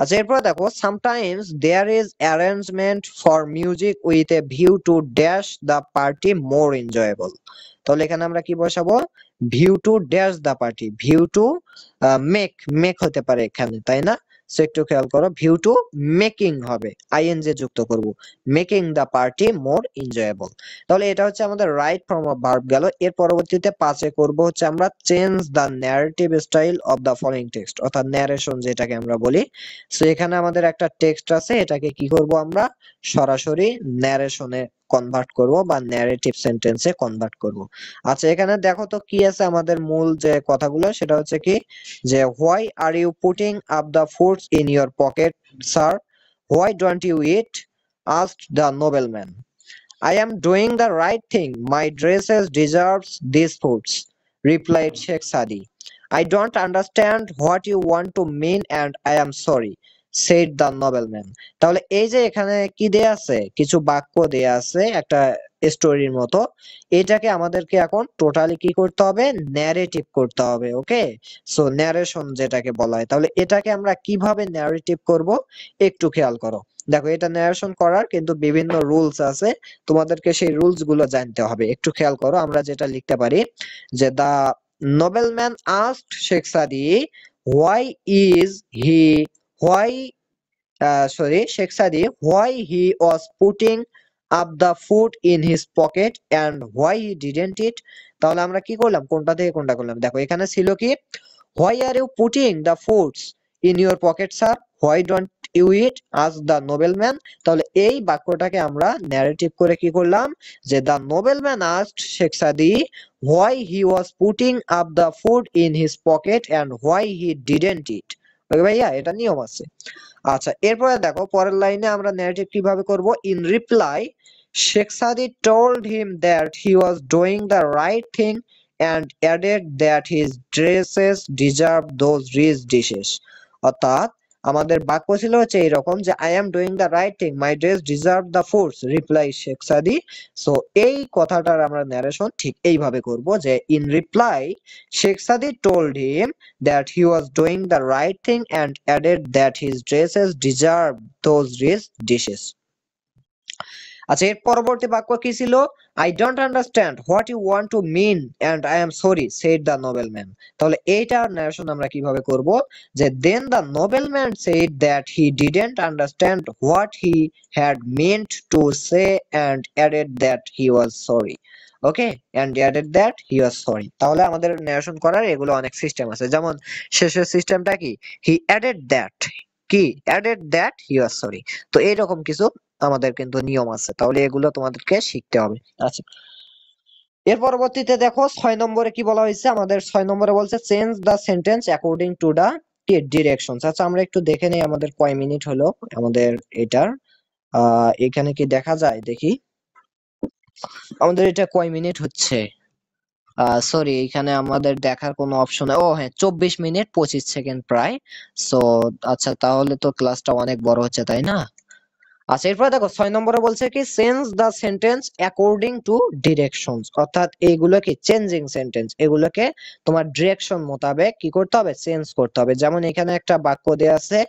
আচ্ছা এরপর দেখো, sometimes there is arrangement for music with a view to dash the party more enjoyable. তাহলে এখানে আমরা কি বসাবো, view to dash the party, view to make, make হতে পারে এখানে, তাই না? সো একটু খেয়াল করো, ভিউ টু মেকিং হবে, আইএনজি যুক্ত করব, making the party more enjoyable. তাহলে এটা হচ্ছে আমাদের রাইট ফর্ম অফ ভার্ব গেল। এর পরবর্তীতে পাঁচে করব হচ্ছে আমরা change the narrative style of the following text, অর্থাৎ ন্যারেশন যেটাকে আমরা বলি। সো এখানে আমাদের একটা টেক্সট আছে, এটাকে কি করব আমরা, সরাসরি ন্যারেশনে কনভার্ট করব বা ন্যারেটিভ সেন্টেন্সে কনভার্ট করব। আচ্ছা এখানে দেখো তো কি আছে, আমাদের মূল যে কথাগুলো সেটা হচ্ছে কি, যে why are you putting up the foods in your pocket sir, why don't you eat, asked the nobleman. I am doing the right thing. My dresses deserves these foods, replied Sheikh Sadi. I don't understand what you want to mean and I am sorry, said the nobleman. তাহলে এই যে এখানে কি দেয়া আছে, কিছু বাক্য দেয়া আছে একটা স্টোরির মতো, এটাকে আমাদেরকে এখন টোটালি কি করতে হবে, ন্যারেটিভ করতে হবে। ওকে, সো ন্যারেশন যেটাকে বলা হয়, তাহলে এটাকে আমরা কিভাবে ন্যারেটিভ করব একটু খেয়াল করো। দেখো এটা ন্যারেশন করার কিন্তু বিভিন্ন রুলস আছে, তোমাদেরকে সেই রুলস গুলো জানতে হবে। একটু খেয়াল করো, আমরা যেটা লিখতে পারি, যে দা নোবেলম্যান আস্কড শেখ সাদি why is he why Sheikh Sadi why he was putting up the food in his pocket and why he didn't eat। তাহলে আমরা কি করলাম, কোনটা থেকে কোনটা করলাম, দেখো এখানে ছিল কি, why are you putting the foods in your pocket sir, why don't you eat, asked the nobleman। তাহলে এই বাক্যটাকে আমরা ন্যারেটিভ করে কি করলাম, যে the nobleman asked Sheikh Sadi why he was putting up the food in his pocket and why he didn't eat। ওকে ভাইয়া, এটা নিয়ম আছে। আচ্ছা এরপরে দেখো পরের লাইনে আমরা ন্যারেটিভ কিভাবে করব, ইন রিপ্লাই শেখ সাদি told him that he was doing the right thing and added that his dresses deserve those rich dishes। অর্থাৎ আমাদের বাক্য ছিল হচ্ছে এইরকম, যে I am doing the right thing, my dress deserve the foods, reply Sheikh সাদি। So এই কথাটার আমরা ন্যারেশন ঠিক এইভাবে করব, যে ইন রিপ্লাই শেখ সাদি told him that he was doing the right thing and added that his dresses deserve those rich dishes। আচ্ছা এর পরবর্তী বাক্য কি ছিল, I don't understand what you want to mean and I am sorry, said the nobleman। তাহলে এইটার narration আমরা কিভাবে করব, যে then the nobleman said that he didn't understand what he had meant to say and added that he was sorry। Okay, and added that he was sorry। তাহলে আমাদের narration করার এগুলো অনেক সিস্টেম আছে, যেমন শেষের সিস্টেমটা কি, he added that, কি added that he was sorry। তো এইরকম কিছু আমাদের কিন্তু নিয়ম আছে, তাহলে এগুলো তোমাদেরকে শিখতে হবে। আচ্ছা এর পরবর্তীতে দেখো 6 নম্বরে কি বলা হয়েছে, আমাদের 6 নম্বরে বলছে change the sentence according to the directions. আচ্ছা আমরা একটু দেখে নেই আমাদের কয় মিনিট হলো আমাদের এটার, এখানে কি দেখা যায় দেখি। আমাদের এটা কয় মিনিট হচ্ছে? সরি, এখানে আমাদের দেখার কোনো অপশন, ও হ্যাঁ, 24 মিনিট 25 সেকেন্ড প্রায়। সো আচ্ছা, তাহলে তো ক্লাসটা অনেক বড় হচ্ছে, তাই না? আচ্ছা, এরপরে দেখো 6 নম্বরে বলছে কি change the sentence according two directions, অর্থাৎ এইগুলোকে চেঞ্জিং সেন্টেন্স, এগুলোকে তোমার ডিরেকশন মোতাবেক কি করতে হবে, চেঞ্জ করতে হবে। যেমন এখানে একটা বাক্য দেয়া আছে,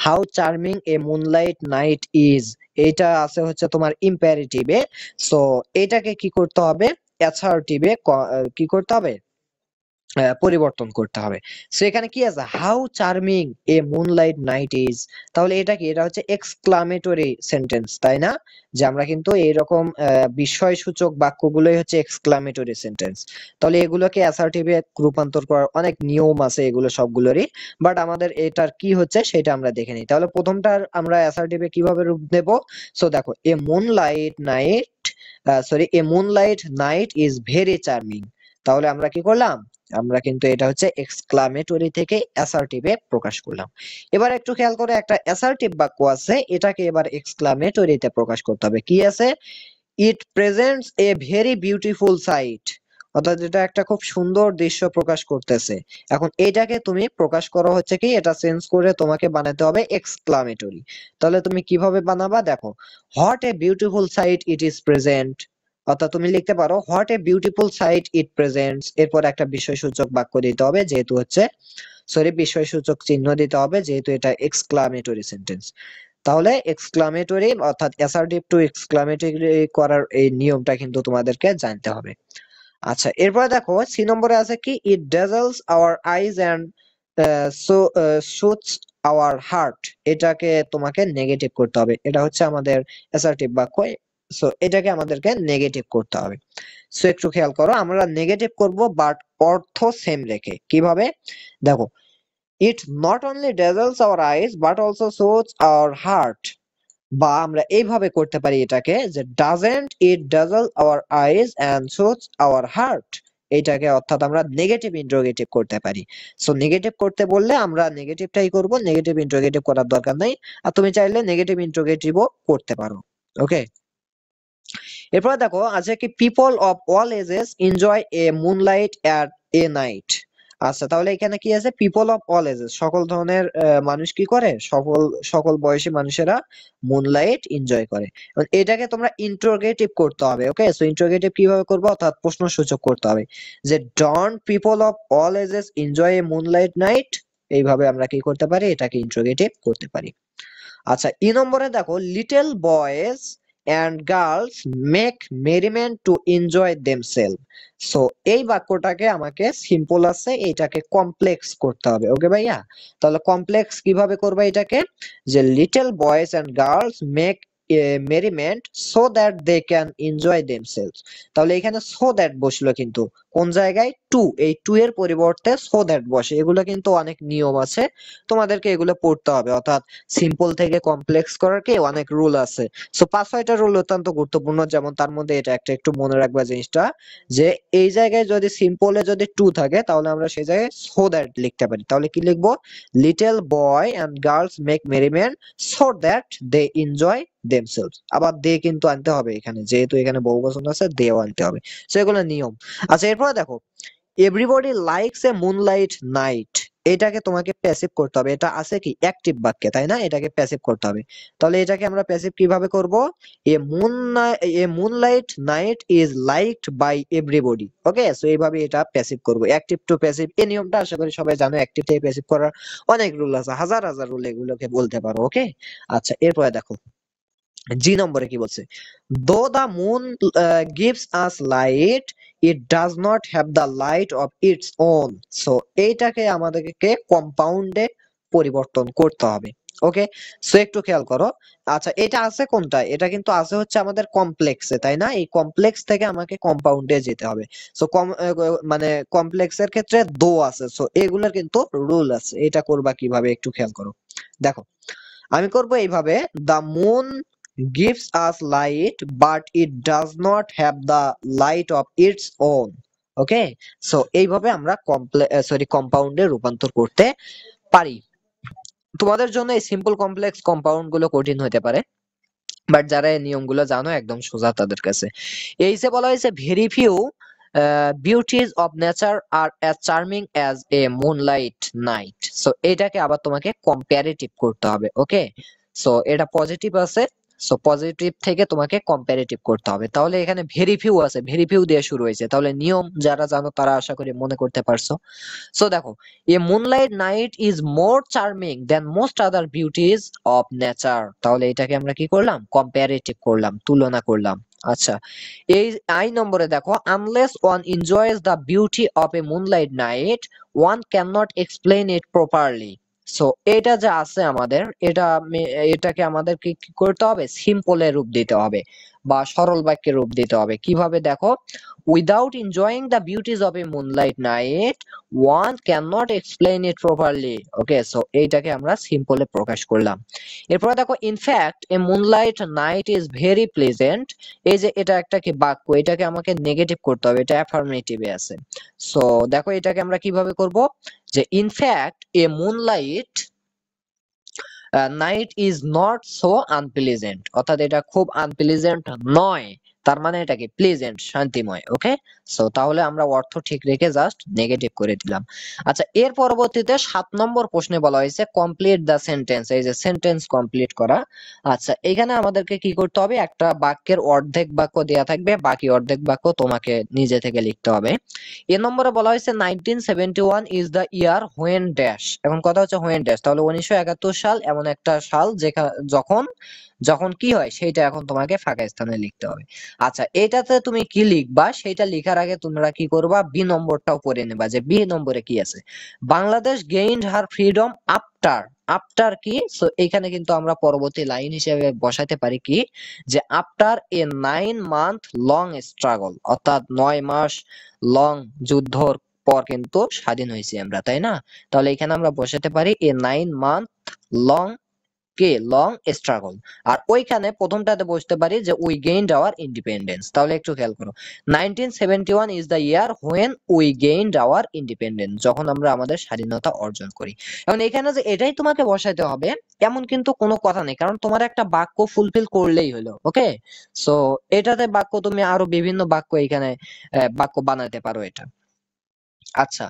how charming A moonlight night is, এইটা আছে হচ্ছে তোমার ইম্পারেটিভে। সো এটাকে কি করতে হবে, অ্যাসার্টিভে কি করতে হবে, পরিবর্তন করতে হবে। সো এখানে কি আছে, how charming A moonlight night is, তাহলে এটা কি, এটা হচ্ছে এক্সক্লামেটরি সেন্টেন্স, তাই না? যে আমরা কিন্তু এইরকম বিস্ময়সূচক বাক্যগুলোই হচ্ছে এক্সক্লামেটরি সেন্টেন্স। তাহলে এগুলোকে অ্যাসার্টিভে রূপান্তর করার অনেক নিয়ম আছে এগুলো সবগুলোরই, বাট আমাদের এটার কি হচ্ছে সেটা আমরা দেখে নিই। তাহলে প্রথমটার আমরা অ্যাসার্টিভে কিভাবে রূপ দেব? সো দেখো, a moonlight night, a moonlight night is very charming. তাহলে আমরা কি করলাম, আমরা কিন্তু এটা হচ্ছে এক্সক্লামেটরি থেকে অ্যাসার্টিভে প্রকাশ করলাম। এবার একটু খেয়াল করে, একটা অ্যাসার্টিভ বাক্য আছে, এটাকে এবার এক্সক্লামেটরিতে প্রকাশ করতে হবে। কি আছে, it presents a very beautiful sight, অর্থাৎ এটা একটা খুব সুন্দর দৃশ্য প্রকাশ করতেছে। এখন এইটাকে তুমি প্রকাশ করো হচ্ছে কি, এটা চেঞ্জ করে তোমাকে বানাতে হবে এক্সক্লামেটরি। তাহলে তুমি কিভাবে বানাবা, দেখো, what a beautiful sight it is present, অর্থাৎ তুমি লিখতে পারো what a beautiful sight it presents, এরপর একটা বিস্ময়সূচক বাক্য দিতে হবে, যেহেতু হচ্ছে বিস্ময়সূচক চিহ্ন দিতে হবে, যেহেতু এটা এক্সক্লামেটরি সেন্টেন্স। তাহলে এক্সক্লামেটরি অর্থাৎ অ্যাসার্টিভ টু এক্সক্লামেটরি করার এই নিয়মটা কিন্তু তোমাদেরকে জানতে হবে। আচ্ছা, এরপরে দেখো 3 নম্বরে আছে কি, it dazzles our eyes and shoots our heart, এটাকে তোমাকে নেগেটিভ করতে হবে। এটা হচ্ছে আমাদের অ্যাসার্টিভ বাক্য। সো এটাকে আমাদেরকে নেগেটিভ করতে হবে। সো একটু খেয়াল করো, আমরা নেগেটিভ করব বাট অর্থ সেম রেখে। কিভাবে, দেখো, it not only dazzles our eyes but also shoots our heart, বা আমরা এইভাবে করতে পারি এটাকে, যে doesn't it dazzle our eyes and shoots our heart, এইটাকে অর্থাৎ আমরা নেগেটিভ ইন্টারোগেটিভ করতে পারি। সো নেগেটিভ করতে বললে আমরা নেগেটিভটাই করব, নেগেটিভ ইন্টারোগেটিভ করার দরকার নাই। আর তুমি চাইলে নেগেটিভ ইন্টারোগেটিভও করতে পারো। ওকে, এরপর দেখো আছে কি, people of all ages enjoy a moonlight at A night. আচ্ছা, তাহলে এখানে কি আছে, পিপল অফ অল এজেস, সকল ধরনের মানুষ কি করে, সকল সকল বয়সী মানুষেরা মুনলাইট এনজয় করে। এবং এটাকে তোমরা ইন্টারোগেটিভ করতে হবে। ওকে, সো ইন্টারোগেটিভ কিভাবে করবো, অর্থাৎ প্রশ্নসূচক করতে হবে, যে don't people of all ages enjoy a moonlight night, এইভাবে আমরা কি করতে পারি, এটাকে ইন্টারোগেটিভ করতে পারি। আচ্ছা, নম্বরে দেখো, little boys and girls make merriment to enjoy themselves. So এই বাক্যটাকে আমাকে সিম্পল আছে, এটাকে কমপ্লেক্স করতে হবে। ওকে ভাইয়া, তাহলে কমপ্লেক্স কিভাবে করবে এটাকে, যে little boys and girls make merriment so that they can enjoy themselves. তাহলে এখানে সো দ্যাট বসলো, কিন্তু কোন জায়গায়, টু, এই টু এর পরিবর্তে সো দ্যাট বসে। এগুলো কিন্তু অনেক নিয়ম আছে, তোমাদেরকে এগুলো পড়তে হবে। অর্থাৎ সিম্পল থেকে কমপ্লেক্স করার কি অনেক রুল আছে। সো 5-6টা রুল অত্যন্ত গুরুত্বপূর্ণ, যেমন তার মধ্যে এটা একটা, একটু মনে রাখবা জিনিসটা, যে এই জায়গায় যদি সিম্পলে যদি টু থাকে, তাহলে আমরা সেই জায়গায় সো দ্যাট লিখতে পারি। তাহলে কি লিখবো, little boy and girls make merriment so that they enjoy themselves. আবার দে কিন্তু আনতে হবে এখানে, যেহেতু এখানে বহুবচন আছে, দেও আনতে হবে। সো এগুলো নিয়ম। আচ্ছা, এরপরে দেখো, everybody likes a moonlight night, এটাকে তোমাকে প্যাসিভ করতে হবে। এটা আছে কি অ্যাক্টিভ বাক্যে, তাই না? এটাকে প্যাসিভ করতে হবে। তাহলে এটাকে আমরা প্যাসিভ কিভাবে করব, a moonlight night is liked by everybody. Okay, so এইভাবে এটা প্যাসিভ করব। অ্যাক্টিভ টু প্যাসিভ, এই নিয়মটা আশা করি সবাই জানো। অ্যাক্টিভ থেকে প্যাসিভ করার অনেক রুল আছে, হাজার হাজার রুল, এগুলোকে বলতে পারো। ওকে, আচ্ছা, এরপরে দেখো নম্বরে কি বলছে, though the moon gives us light it does not have the light of its own. So এইটাকে আমাদেরকে কম্পাউন্ডে পরিবর্তন করতে হবে। ওকে, সো একটু খেয়াল করো। আচ্ছা, এটা আছে কোনটা, এটা কিন্তু আছে হচ্ছে আমাদের কমপ্লেক্সে, তাই না? এই কমপ্লেক্স থেকে আমাকে কম্পাউন্ডে যেতে হবে। সো মানে কমপ্লেক্সের ক্ষেত্রে দো আছে। সো এগুলোর কিন্তু রুল আছে। এটা করবা কিভাবে, একটু খেয়াল করো। দেখো, আমি করব এইভাবে, the moon gives us light but it does not have the light of its own. Okay, so এইভাবে আমরা কম্পাউন্ডে রূপান্তর করতে পারি। তোমাদের জন্য এই সিম্পল কমপ্লেক্স কম্পাউন্ড গুলো কঠিন হতে পারে, বাট যারা এই নিয়মগুলো জানো একদম সোজা তাদের কাছে। এইসে বলা হয়েছে very few beauties of nature are as charming as a moonlight night. So এটাকে আবার তোমাকে কম্পারেটিভ করতে হবে। ওকে, সো এটা পজিটিভ আছে, সো পজিটিভ থেকে তোমাকে কম্পারেটিভ করতে হবে। তাহলে এখানে ভেরি ফিউ আছে, ভেরি ফিউ দিয়ে শুরু হয়েছে, তাহলে নিয়ম যারা জানো তারা আশা করি মনে করতে পারছো। সো দেখো, a moonlight night is more charming than most other beauties of nature. তাহলে এটাকে আমরা কি করলাম, কম্পারেটিভ করলাম, তুলনা করলাম। আচ্ছা, এই আই নম্বরে দেখো, unless one enjoys the beauty of A moonlight night one can not explain it properly. So এটা যা আছে আমাদের, এটাকে আমাদেরকে কি করতে হবে, সিম্পলে রূপ দিতে হবে বা সরল বাক্যে রূপ দিতে হবে। কিভাবে দেখো, without enjoying the beauties of A moonlight night one cannot explain it properly. Okay, so এইটাকে আমরা সিম্পলে প্রকাশ করলাম। এরপরে দেখো, in fact A moonlight night is very pleasant. এই যে এটা একটা কি বাক্য, এটাকে আমাকে নেগেটিভ করতে হবে, এটা অ্যাফার্মেটিভে আছে। সো দেখো এটাকে আমরা কিভাবে করব, যে in fact A moonlight night is not so unpleasant, অর্থাৎ এটা খুব আনপ্লেজেন্ট নয়, তার মানে এটা কি প্লেজেন্ট, শান্তিময়। ওকে, সো তাহলে আমরা অর্থ ঠিক রেখে জাস্ট নেগেটিভ করে দিলাম। আচ্ছা, এর পরবর্তীতে 7 নম্বর প্রশ্নে বলা হয়েছে কমপ্লিট দ্য সেন্টেন্স, এই যে সেন্টেন্স কমপ্লিট করা। আচ্ছা, এখানে আমাদেরকে কি করতে হবে, একটা বাক্যের অর্ধেক বাক্য দেয়া থাকবে, বাকি অর্ধেক বাক্য তোমাকে নিজে থেকে লিখতে হবে। এ নম্বরে বলা হয়েছে 1971 is the year when dash. এখন কথা হচ্ছে হোয়েন ড্যাশ, তাহলে 1971 সাল এমন একটা সাল যখন যখন কি হয় সেইটা এখন তোমাকে ফাঁকা স্থানে লিখতে হবে। আচ্ছা, এটাতে তুমি কি লিখবা সেটা লিখার আগে তোমরা কি করবা, বি নম্বরটাও পড়ে নেবা, যে বি নম্বরে কি আছে। বাংলাদেশ গেইনড হার ফ্রিডম আফটার। আফটার কি, সো এখানে কিন্তু আমরা পরবর্তী লাইন হিসেবে বসাতে পারি কি, যে after a 9 month long struggle, অর্থাৎ 9 মাস লং যুদ্ধর পর কিন্তু স্বাধীন হয়েছি আমরা, তাই না? তাহলে এখানে আমরা বসাতে পারি এ 9 মান্থ লং লং স্ট্রাগল। আর ওইখানে প্রথমটাতে বসতে পারি যে উই গেইনড আওয়ার ইন্ডিপেন্ডেন্স। তাহলে একটু খেয়াল করো, 1971 is the year when we gained our independence, যখন আমরা আমাদের স্বাধীনতা অর্জন করি। এখন এখানে যে এটাই তোমাকে বসাইতে হবে এমন কিন্তু কোনো কথা নেই, কারণ তোমার একটা বাক্য ফুলফিল করলেই হলো। ওকে, সো এটাতে বাক্য তুমি আরো বিভিন্ন বাক্য এখানে বাক্য বানাতে পারো এটা। আচ্ছা,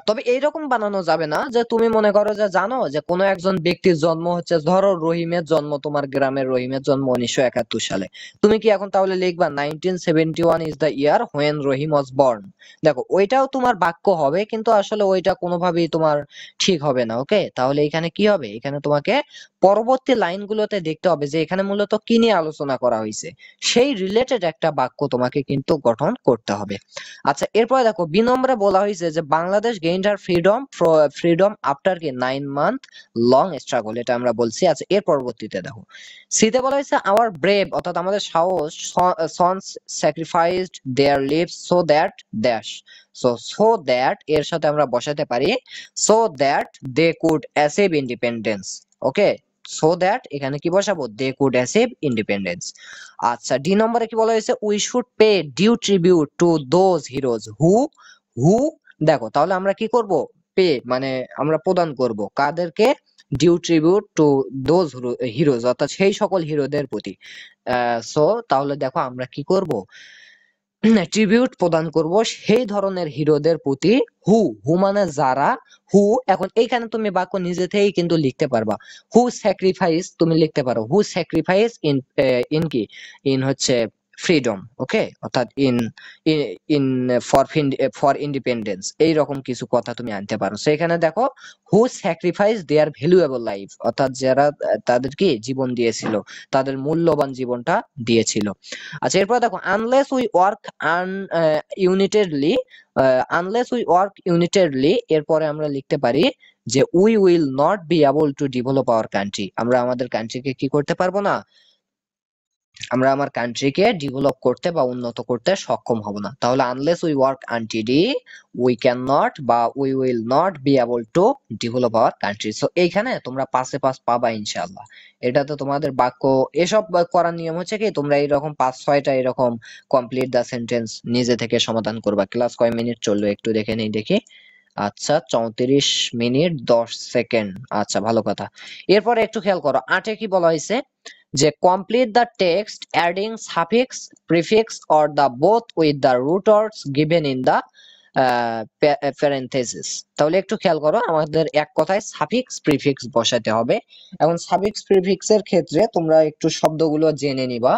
তবে এইরকম বানানো যাবে না যে তুমি মনে করো যে জানো যে কোনো একজন ব্যক্তির জন্ম হচ্ছে, ধরো রহিমের জন্ম, তোমার গ্রামের রহিমের জন্ম 1971 সালে। তুমি কি এখন তাহলে লিখবা 1971 is the year when Rahim was born. দেখো ওইটাও তোমার বাক্য হবে, কিন্তু আসলে ওইটা কোনোভাবেই তোমার ঠিক হবে না। ওকে, তাহলে এখানে কি হবে, এখানে তোমাকে পরবর্তী লাইনগুলোতে দেখতে হবে যে এখানে মূলত কি নিয়ে আলোচনা করা হয়েছে, সেই রিলেটেড একটা বাক্য তোমাকে কিন্তু গঠন করতে হবে। আচ্ছা, এরপরে দেখো বি নম্বরে বলা হয়েছে যে বাংলাদেশ গেইনড হার ফ্রিডম আফটার কি 9 মান্থ লং স্ট্রাগল, এটা আমরা বলছি। আচ্ছা, এর পরবর্তীতে দেখো সিতে বলা হয়েছে আওয়ার ব্রেভ, অর্থাৎ আমাদের সাহস, sons sacrificed their lives so that dash. So that এর সাথে আমরা বসাতে পারি so that they could achieve independence. Okay, so that এখানে কি বসাবো, দে কুড অ্যাচিভ ইন্ডিপেন্ডেন্স। আচ্ছা, ডি নম্বরে কি বলা হয়েছে, we should pay due tribute to those heroes who দেখো তাহলে আমরা কি করব, পে মানে আমরা প্রদান করব কাদেরকে, due tribute to those heroes, অর্থাৎ সেই সকল হিরোদের প্রতি। সো তাহলে দেখো আমরা কি করব, ট্রিবিউট প্রদান করব সেই ধরনের হিরোদের প্রতি। হু মানে যারা, হু এখন এইখানে তুমি বাক্য নিজে থেকেই কিন্তু লিখতে পারবা। হু স্যাক্রিফাইস তুমি লিখতে পারো, হু স্যাক্রিফাইস ইন ইন কি ইন হচ্ছে ফ্রিডম। ওকে, অর্থাৎ ইন ইন ফর ইন্ডিপেন্ডেন্স, এইরকম কিছু কথা তুমি আনতে পারো। সেখানে দেখো হু স্যাক্রিফাইস দেয়ার ভ্যালুয়েবল লাইফ, অর্থাৎ যারা তাদের কি জীবন দিয়েছিল, তাদের মূল্যবান জীবনটা দিয়েছিল। আচ্ছা, এরপর দেখো আনলেস উই ওয়ার্ক ইউনিটেডলি, এরপরে আমরা লিখতে পারি যে we will not be able to develop our country, আমরা আমাদের কান্ট্রিকে কি করতে পারবো না, আমরা আমার কান্ট্রিকে ডেভেলপ করতে বা উন্নত করতে সক্ষম হব না। তাহলে unless we work unitedly we can not বা we will not be able to develop our country. So এইখানে তোমরা পাশে পাশ পাবা ইনশাআল্লাহ। এটাতে তোমাদের বাক্য এসব করার নিয়ম হচ্ছে কি, তোমরা এইরকম 5-6টা এরকম কমপ্লিট দা সেন্টেন্স নিজে থেকে সমাধান করবা। ক্লাস কয় মিনিট চললো একটু দেখে নেই দেখি। আচ্ছা, 34 মিনিট 10 সেকেন্ড। আচ্ছা, ভালো কথা। এরপরে একটু খেয়াল করো, 8-এ কি বলা হয়েছে, যে complete the text adding suffix prefix or the both with the root words given in the parenthesis. তাহলে একটু খেয়াল করো, আমাদের এক কথায় সাফিক্স প্রিফিক্স বসাতে হবে। এখন সাফিক্স প্রিফিক্স এর ক্ষেত্রে তোমরা একটু শব্দগুলো জেনে নিবা।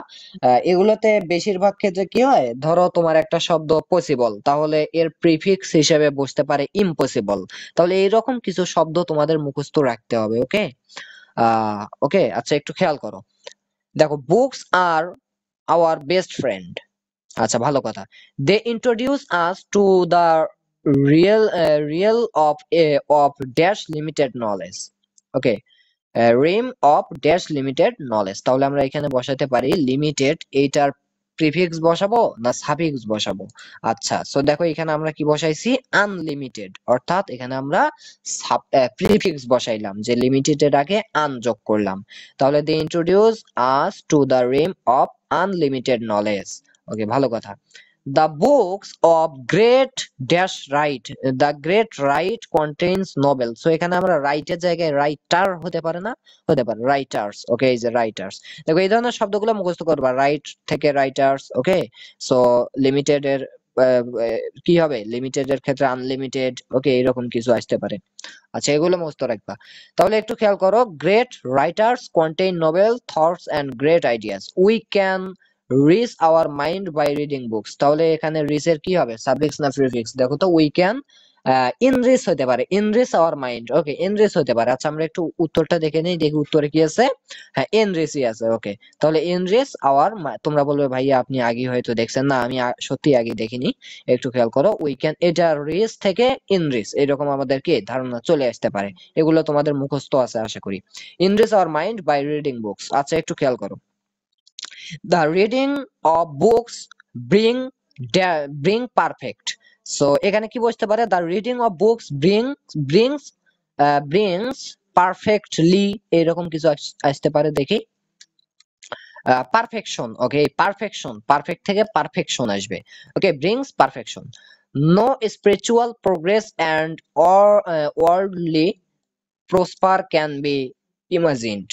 এগুলোতে বেশিরভাগ ক্ষেত্রে কি হয়, ধরো তোমার একটা শব্দ পসিবল, তাহলে এর প্রিফিক্স হিসেবে বসতে পারে ইম্পসিবল। তাহলে এইরকম কিছু শব্দ তোমাদের মুখস্থ রাখতে হবে। ওকে, ওকে, আচ্ছা একটু খেয়াল করো। দেখো, books are our best friend. আচ্ছা, ভালো কথা। They introduce us to the real of dash limited knowledge. Okay, realm of dash limited knowledge. তাহলে আমরা এখানে বসাতে পারি লিমিটেড, এইটার প্রিফিক্স বসাবো না সাফিক্স বসাবো? আচ্ছা, সো দেখো এখানে আমরা কি বসাইছি, আনলিমিটেড, অর্থাৎ এখানে আমরা প্রিফিক্স বসাইলাম, যে লিমিটেড এর আগে আন যোগ করলাম। তাহলে they introduce us to the realm of unlimited knowledge. Okay, ভালো কথা। The books of great dash right, the great right contains novel. So এখানে আমরা রাইট এর জায়গায় রাইটার হতে পারে না, হতে পারে রাইটার্স। ওকে, এই যে রাইটার্স, দেখো এই ধরনের শব্দগুলো মুখস্থ করবা, রাইট থেকে রাইটার্স। ওকে, সো লিমিটেড এর কি হবে, লিমিটেড এর ক্ষেত্রে আনলিমিটেড। ওকে, এরকম কিছু আসতে পারে। আচ্ছা, এগুলো মুখস্থ রাখবা। তাহলে একটু খেয়াল করো, great writers contain noble thoughts and great ideas. We can rich our mind by reading books. তাহলে এখানে রিচ এর কি হবে, সাফিক্স না প্রিফিক্স? দেখো তো, উই ক্যান ইনরিচ হতে পারে, enrich our mind. Okay, enrich হতে পারে। আচ্ছা, আমরা একটু উত্তরটা দেখে নিই, দেখি উত্তরে কি আছে। হ্যাঁ, ইনরিচই আছে। ওকে, তাহলে ইনরিচ আওয়ার, তোমরা বলবে ভাইয়া আপনি আগে হয়তো দেখছেন না, আমি সত্যি আগে দেখিনি। একটু খেয়াল করো, উই ক্যান, এটা রিচ থেকে ইনরিচ, এরকম আমাদের কি ধারণা চলে আসতে পারে। এগুলো তোমাদের মুখস্থ আছে আশা করি। Enrich our mind by reading books. আচ্ছা, একটু খেয়াল করো, the reading of books bring bring perfect. So এখানে কি বসতে পারে, the reading of books brings perfectly, এরকম কিছু আসতে পারে, দেখি। পারফেকশন। ওকে, পারফেকশন, পারফেক্ট থেকে পারফেকশন আসবে। Okay, brings perfection. No spiritual progress and worldly prosper can be imagined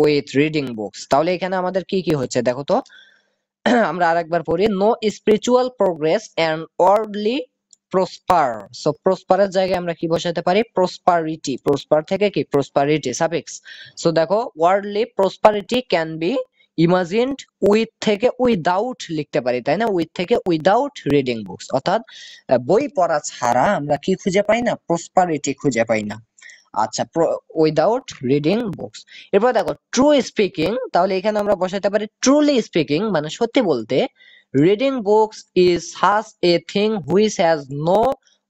with reading books. তাহলে এখানে আমাদের কি কি হচ্ছে দেখো তো, আমরা আরেকবার পড়ি, no spiritual progress and worldly prosper. So প্রসপারের জায়গায় আমরা কি বসাতে পারি, প্রসপারিটি। প্রসপার থেকে কি, প্রসপারিটি সাফিক্স। সো দেখো, worldly prosperity can be imagined with থেকে উইদাউট লিখতে পারি, তাই না? উইথ থেকে উইদাউট রিডিং বুকস, অর্থাৎ বই পড়া ছাড়া আমরা কি খুঁজে পাই না, প্রসপারিটি খুঁজে পাই না। আচ্ছা, উইদাউট রিডিং বুকস। এরপর দেখো, ট্রু স্পিকিং। তাহলে এখানে আমরা বসাতে পারি ট্রুলি স্পিকিং, মানে সত্যি বলতে, reading books is such a thing which has no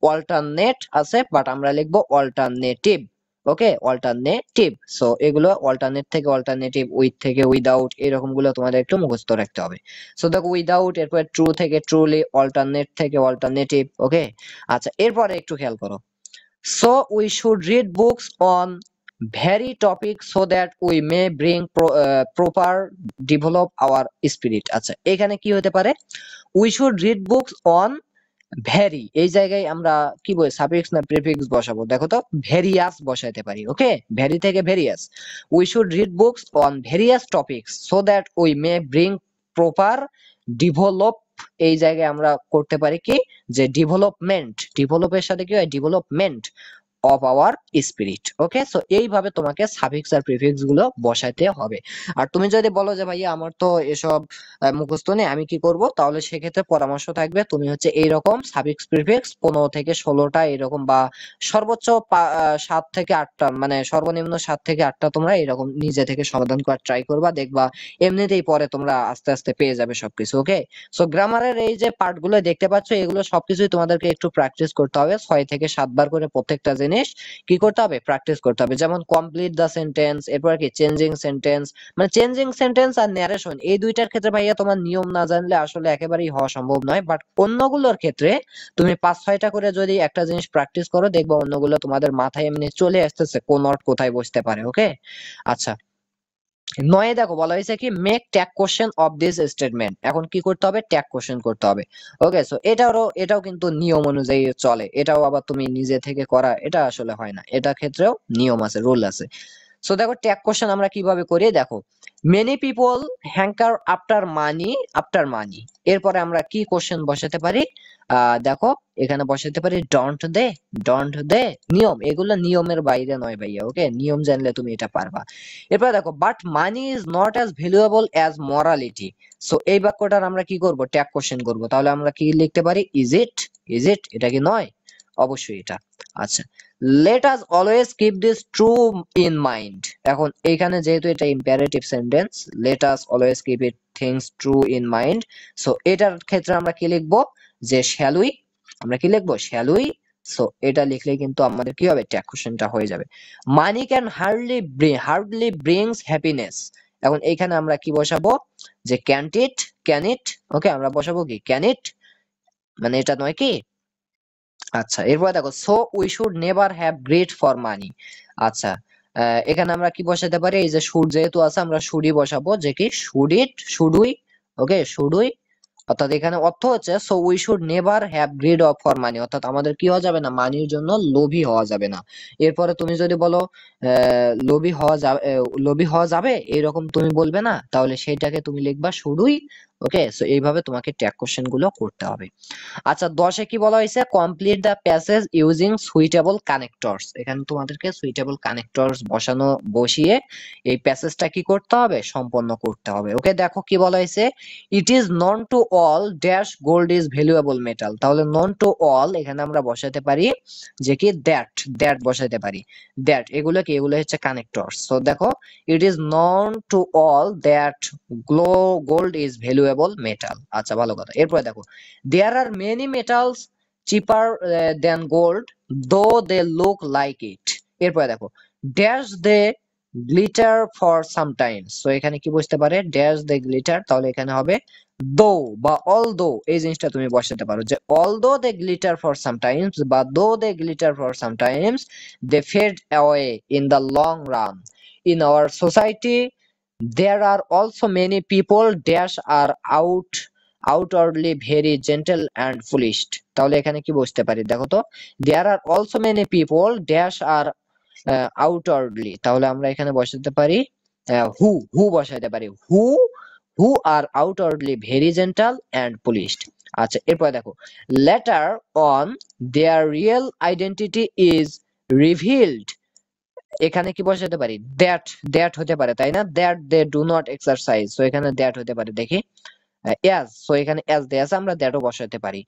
alternate আছে, বাট আমরা লিখবো অল্টারনেটিভ। Okay, alternative. সো এগুলো অল্টারনেট থেকে অল্টারনেটিভ, উইথ থেকে উইদাউট, এরকম গুলো তোমাদের একটু মুখস্থ রাখতে হবে। সো দেখো, উইদাউট, এরপর ট্রু থেকে ট্রুলি, অল্টারনেট থেকে অল্টারনেটিভ। ওকে, আচ্ছা, এরপরে একটু খেয়াল করো, so we should read books on very topic so that we may bring proper develop our spirit. আচ্ছা, এখানে কি হতে পারে, we should read books on very, এই জায়গায় আমরা কি বলি, সাফিক্স না প্রিফিক্স বসাবো? দেখো তো, ভেরিয়াস বসাইতে পারি। ওকে, ভ্যারি থেকে various. We should read books on various topics so that we may bring proper develop, এই জায়গায় আমরা করতে পারি কি, যে ডেভেলপমেন্ট, ডেভেলপের সাথে কি হয়, development of our spirit. Okay, so এইভাবে তোমাকে সাফিক্স আর প্রিফিক্স গুলো বসাইতে হবে। আর তুমি যদি বলো যে ভাইয়া আমার তো এসব মুখস্থ নেই, আমি কি করব, তাহলে সেক্ষেত্রে পরামর্শ থাকবে, তুমি হচ্ছে এইরকম সাফিক্স প্রিফিক্স 15 থেকে 16টা এরকম, বা সর্বোচ্চ 7 থেকে 8টা, মানে সর্বনিম্ন 7 থেকে 8টা তোমরা এরকম নিজে থেকে সমাধান করার ট্রাই করবা, দেখবা এমনিতেই পরে তোমরা আস্তে আস্তে পেয়ে যাবে সবকিছু। ওকে, সো গ্রামারের এই যে পার্ট গুলো দেখতে পাচ্ছ, এগুলো সবকিছুই তোমাদেরকে একটু প্র্যাকটিস করতে হবে, 6 থেকে 7 বার করে প্রত্যেকটা জিনিস কি করতে হবে, প্র্যাকটিস করতে হবে। যেমন কমপ্লিট দা সেন্টেন্স, এরপর কি চেঞ্জিং সেন্টেন্স, মানে চেঞ্জিং সেন্টেন্স আর ন্যারেশন, এই দুইটার ক্ষেত্রে ভাইয়া তোমার নিয়ম না জানলে আসলে একেবারেই হওয়া সম্ভব নয়, বাট অন্যগুলোর ক্ষেত্রে তুমি 5-6টা করে যদি একটা জিনিস প্র্যাকটিস করো, দেখবে অন্যগুলো তোমাদের মাথায় এমনি চলে আসতেছে, কোন ওয়ার্ড কোথায় বসতে পারে। ওকে, আচ্ছা, 9 দেখো বলা হয়েছে কি, make tag question of this statement. এখন কি করতে হবে, ট্যাগ কোশ্চেন করতে হবে। ওকে, সো এটাও কিন্তু নিয়ম অনুযায়ী চলে, এটাও আবার তুমি নিজে থেকে করা এটা আসলে হয় না, এটা ক্ষেত্রেও নিয়ম আছে, রুল আছে। সো দেখো ট্যাগ কোশ্চেন আমরা কিভাবে করি দেখো, many people hanker after money, এরপরে আমরা কি কোশ্চেন বসাতে পারি, দেখো এখানে বসাতে পারি ডোন্ট দে নিয়ম, এগুলো নিয়মের বাইরে নয় ভাইয়া, ওকে, নিয়ম জানলে তুমি এটা পারবা। এরপরে দেখো but money is not as valuable as morality. So এই বাক্যটার আমরা কি করব, ট্যাগ কোশ্চেন করব, তাহলে আমরা কি লিখতে পারি, ইজ ইট, এটা কি নয়, অবশ্যই এটা। আচ্ছা, let us always keep this true in mind, এখন এইখানে যেহেতু এটা imperative sentence, let us always keep it things true in mind, so এটার ক্ষেত্রে আমরা কি লিখবো, যে শ্যাল উই, আমরা কি লিখবো শ্যাল উই। সো এটা লিখলে কিন্তু আমাদের কি হবে, ট্যাগ কোশ্চেনটা হয়ে যাবে। Money can hardly brings happiness, এখন এইখানে আমরা কি বসাবো, যে ক্যান ইট, ওকে, আমরা বসাবো কি ক্যান ইট, মানে এটা নয় কি। আচ্ছা, এরপর দেখো so we should never have great for money. আচ্ছা, এখানে আমরা কি বসাতে পারি, এই যে শুড যেহেতু আছে আমরা শুডই বসাবো, যে কি should we, okay, should we, অর্থাৎ এখানে অর্থ হচ্ছে so we should never have grid of for money, অর্থাৎ আমাদের কি হওয়া যাবে না, মানির জন্য লোভী হওয়া যাবে না। এরপরে তুমি যদি বলো লোভী হওয়া যাবে এরকম তুমি বলবে না, তাহলে সেইটাকে তুমি লিখবা শুডুই, ওকে। সো এইভাবে তোমাকে ট্যাগ কোশ্চেন গুলো করতে হবে। আচ্ছা, 10-এ কি বলা হয়েছে, complete the passage using suitable connectors, এখানে তোমাদেরকে সুইটেবল কানেক্টরস বসিয়ে এই প্যাসেজটা কি করতে হবে, সম্পন্ন করতে হবে, ওকে। দেখো কি বলা হয়েছে, ইট is known to all dash gold is valuable metal, তাহলে নন টু অল এখানে আমরা বসাতে পারি যে কি দ্যাট বসাতে পারি, এগুলো হচ্ছে কানেক্টরস। তো দেখো it is known to all that gold is valuable metal, আচ্ছা ভালো কথা। এরপরে দেখো there are many metals cheaper than gold though they look like it, এরপরে দেখো dash they glitter for sometimes, তো এখানে কি বুঝতে পারে, ড্যাশ দে গ্লিটার, তাহলে এখানে হবে দো বা অলদো, এই জিনিসটা তুমি বসাতে পারো, যে although they glitter for sometimes বা though they glitter for sometimes they fade away in the long run, in our society there are also many people dash are outwardly very gentle and foolish, তাহলে এখানে কি বুঝতে পারি দেখো তো, there are also many people dash are outwardly, তাহলে আমরা এখানে বসাতে পারি হু বসাতে পারি, হু আর outwardly very gentle and polished। আচ্ছা, এরপর দেখো later on their real identity is revealed, এখানে কি বসাতে পারি, দ্যাট হতে পারে তাই না, that they do not exercise, তো এখানে দ্যাট হতে পারে, দেখি অ্যাজ, সো এখানে অ্যাজ দে আছে, আমরা দ্যাটও বসাতে পারি,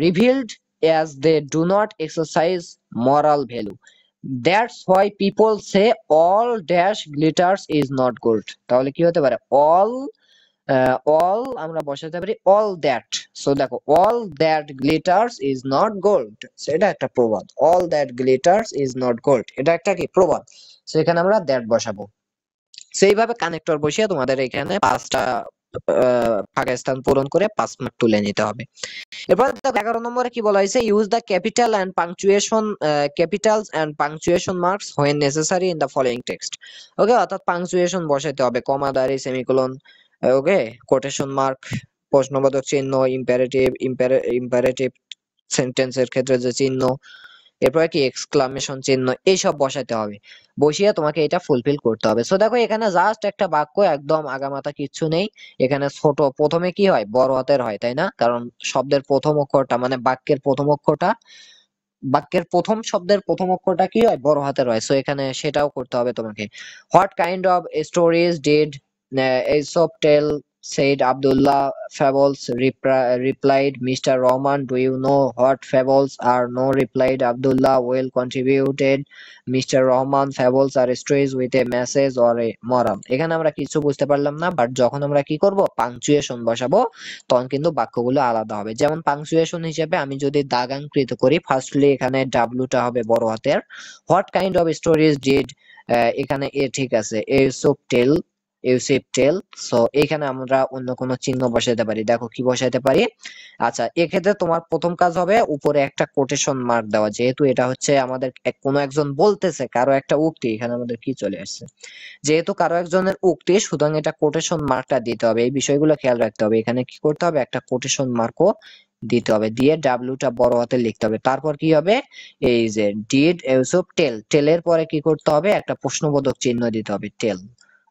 revealed as they do not exercise moral value, that's why people say all dash glitters is not gold, তাহলে কি হতে পারে, অল আমরা বসাতে পারি অল দ্যাট, সো দেখো all that glitters is not gold, সেটা একটা প্রবাদ, all that glitters is not gold, এটা একটা কি প্রবাদ, সো এখানে আমরা দ্যাট বসাবো। সেইভাবে কানেক্টর বসিয়ে তোমাদের এখানে 5টা ফাঁকা স্থান পূরণ করে 5 মার্ক তুলে নিতে হবে। এরপর 11 নম্বরে কি বলা হয়েছে, use the capitals and punctuation marks when necessary in the following text, okay, অর্থাৎ পাংচুয়েশন বসাইতে হবে, কমা দাঁড়ি সেমিকোলন, ওকে, কোটেশন মার্ক, প্রশ্নবোধক চিহ্ন, ইম্পারেটিভ সেন্টেন্সের ক্ষেত্রে যে চিহ্ন, এরপরে কি এক্সক্লামেশন চিহ্ন, এইসব বসাতে হবে, বসিয়ে তোমাকে এটা ফুলফিল করতে হবে। সো দেখো এখানে জাস্ট একটা বাক্য, একদম আগামাথা কিচ্ছু নেই, এখানে ছোট প্রথমে কি হয়, বড় হাতের হয় তাই না, কারণ শব্দের প্রথম অক্ষরটা মানে বাক্যের প্রথম শব্দের প্রথম অক্ষরটা কি হয়, বড় হাতের হয়, সো এখানে সেটাও করতে হবে তোমাকে। What kind of stories did Aesop tell, said Abdullah. Fables, replied Mr. Rahman. Do you know what fables are? No, replied Abdullah. Well contributed Mr. Rahman. Fables are stories with a message or a moral. এখানে আমরা কিছু বুঝতে পারলাম না, but যখন আমরা কি করব, পাংচুয়েশন বসাবো, তখন কিন্তু বাক্যগুলো আলাদা হবে। যেমন পাংচুয়েশন হিসেবে আমি যদি দাগাঙ্কৃত করি, ফার্স্টলি এখানে ডাব্লুটা হবে বড় হাতের, what kind of stories did, এখানে এ ঠিক আছে, ইউসিফ টেল, সো এখানে আমরা অন্য কোনো চিহ্ন বসাইতে পারি, দেখো কি বসাইতে পারি। আচ্ছা, এক্ষেত্রে তোমার প্রথম কাজ হবে উপরে একটা কোটেশন মার্ক দেওয়া, যেহেতু এটা হচ্ছে আমাদের কোনো একজন বলতেছে কারো একটা উক্তি, এখানে আমাদের কি চলে আসছে, যেহেতু কারো একজনের উক্তি, সুতরাং এটা কোটেশন মার্কটা দিতে হবে, এই বিষয়গুলো খেয়াল রাখতে হবে, এখানে কি করতে হবে, একটা কোটেশন মার্কও দিতে হবে, দিয়ে ডাব্লিউটা বড় হাতে লিখতে হবে। তারপর কি হবে, এই যে ডিড ইউসুফ টেল, টেলের পরে কি করতে হবে, একটা প্রশ্নবোধক চিহ্ন দিতে হবে, টেল।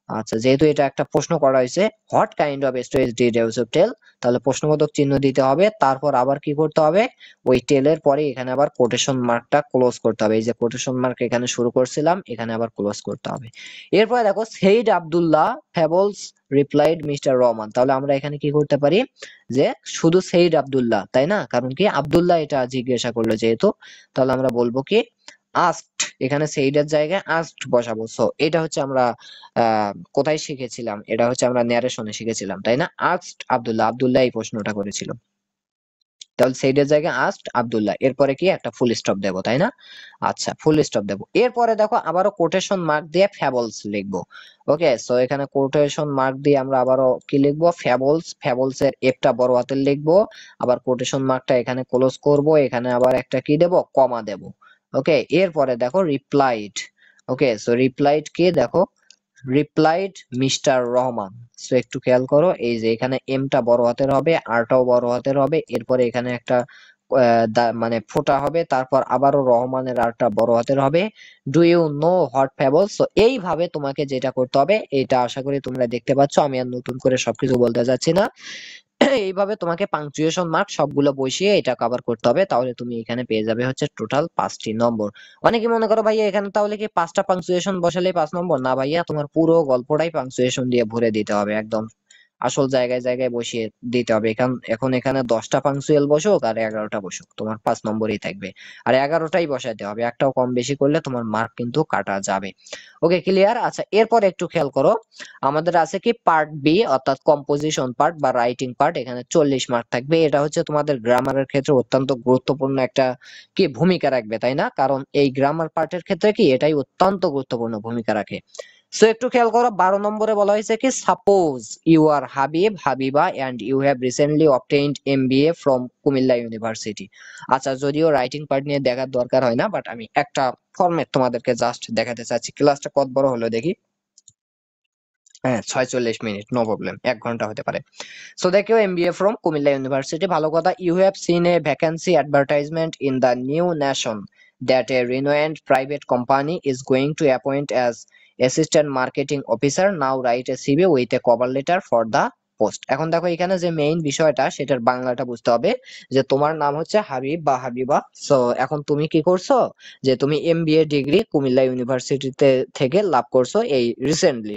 আচ্ছা, যেহেতু এটা একটা প্রশ্ন করা হয়েছে, what kind of stories did Yusuf tell, তাহলে প্রশ্নবোধক চিহ্ন দিতে হবে। তারপর আবার কি করতে হবে, ওই টেলের পরে এখানে আবার কোটেশন মার্কটা ক্লোজ করতে হবে। এই যে কোটেশন মার্ক এখানে শুরু করছিলাম, এখানে আবার ক্লোজ করতে হবে। এরপরে দেখো, said Abdullah fables replied mister Rahman, তাহলে আমরা এখানে কি করতে পারি, যে শুধু সেইড আব্দুল্লাহ, তাই না, কারণ কি আব্দুল্লাহ এটা জিজ্ঞাসা করলো যেহেতু, তাহলে আমরা বলবো কি আস্কড, এখানে সেইডের জায়গায় আস্কড বসাবো। সো এটা হচ্ছে আমরা কোথায় শিখেছিলাম, এটা হচ্ছে আমরা ন্যারেশনে শিখেছিলাম, তাই না, আস্কড আব্দুল্লাহ, আব্দুল্লাহ এই প্রশ্নটা করেছিল। তাহলে সেইডের জায়গায় আস্কড আব্দুল্লাহ, এরপরে কি একটা ফুল স্টপ দেবো, তাই না। আচ্ছা, ফুল স্টপ দেবো। এরপরে দেখো আবারও কোটেশন মার্ক দিয়ে ফ্যাবলস লিখবো। ওকে, সো এখানে কোটেশন মার্ক দিয়ে আমরা আবারও কি লিখবো, ফ্যাবলস, ফ্যাবলস এর এফটা বড় হাতের লিখবো, আবার কোটেশন মার্কটা এখানে ক্লোজ করব, এখানে আবার একটা কি দেবো, কমা দেবো। ওকে, এরপরে দেখো রিপ্লাইড। ওকে, সো রিপ্লাইড কে দেখো, রিপ্লাইড মিস্টার রহমান। সো একটু খেয়াল করো, এই যে এখানে এমটা বড় হাতের হবে, আরটাও বড় হাতের হবে, এরপরে এখানে একটা মানে ফোঁটা হবে, তারপর আবারও রহমানের আরটা বড় হাতের হবে। Do you know what fable, so এইভাবে তোমাকে যেটা করতে হবে, এটা আশা করি তোমরা দেখতে পাচ্ছ, আমি আর নতুন করে সবকিছু বলতে যাচ্ছি না। এইভাবে তোমাকে পাংচুয়েশন মার্ক সবগুলো বসিয়ে এটা কভার করতে হবে, তাহলে তুমি এখানে পেয়ে যাবে হচ্ছে টোটাল 5টি নম্বর। অনেকে মনে করো ভাইয়া এখানে তাহলে কি 5টা পাংচুয়েশন বসালে 5 নম্বর, না ভাইয়া, তোমার পুরো গল্পটাই পাংচুয়েশন দিয়ে ভরে দিতে হবে, একদম আসল জায়গায় জায়গায় বসিয়ে দিতে হবে। এখন এখানে 10টা পাংচুয়াল বসুক আর 11টা বসুক, তোমার 5 নম্বরই থাকবে। আর 11টাই বসাতে হবে, একটাও কম বেশি করলে তোমার মার্ক কিন্তু কাটা যাবে। ওকে, ক্লিয়ার। আচ্ছা, এরপর একটু খেয়াল করো, আমাদের আছে কি পার্ট বি, অর্থাৎ কম্পোজিশন পার্ট বা রাইটিং পার্ট, এখানে 40 মার্ক থাকবে। এটা হচ্ছে তোমাদের গ্রামারের ক্ষেত্রে অত্যন্ত গুরুত্বপূর্ণ একটা কি ভূমিকা রাখবে, তাই না, কারণ এই গ্রামার পার্টের ক্ষেত্রে কি এটাই অত্যন্ত গুরুত্বপূর্ণ ভূমিকা রাখে। সো একটু খেয়াল করো, 12 নম্বরে বলা হয়েছে কি, suppose you are Habib Habiba and you have recently obtained MBA from Comilla university. আচ্ছা, যদিও রাইটিং পার্ট নিয়ে দেখার দরকার হয় না, বাট আমি একটা ফরম্যাট তোমাদেরকে জাস্ট দেখাতে চাচ্ছি। ক্লাসটা কত বড় হলো দেখি। হ্যাঁ, 46 মিনিট, নো প্রবলেম, 1 ঘন্টা হতে পারে। সো দেখো, এমবিএ ফ্রম কুমিল্লা ইউনিভার্সিটি, ভালো কথা। You have seen a vacancy advertisement in the New Nation that a renowned private company is going to appoint as assistant marketing officer. Now write a CV with a cover letter for the post. এখন দেখো, এখানে যে main বিষয়টা সেটার বাংলাটা বুঝতে হবে, যে তোমার নাম হচ্ছে হাবিব বা হাবিবা। সো এখন তুমি কি করছো, যে তুমি এমবিএ ডিগ্রি কুমিল্লা ইউনিভার্সিটিতে থেকে লাভ করছো, এই রিসেন্টলি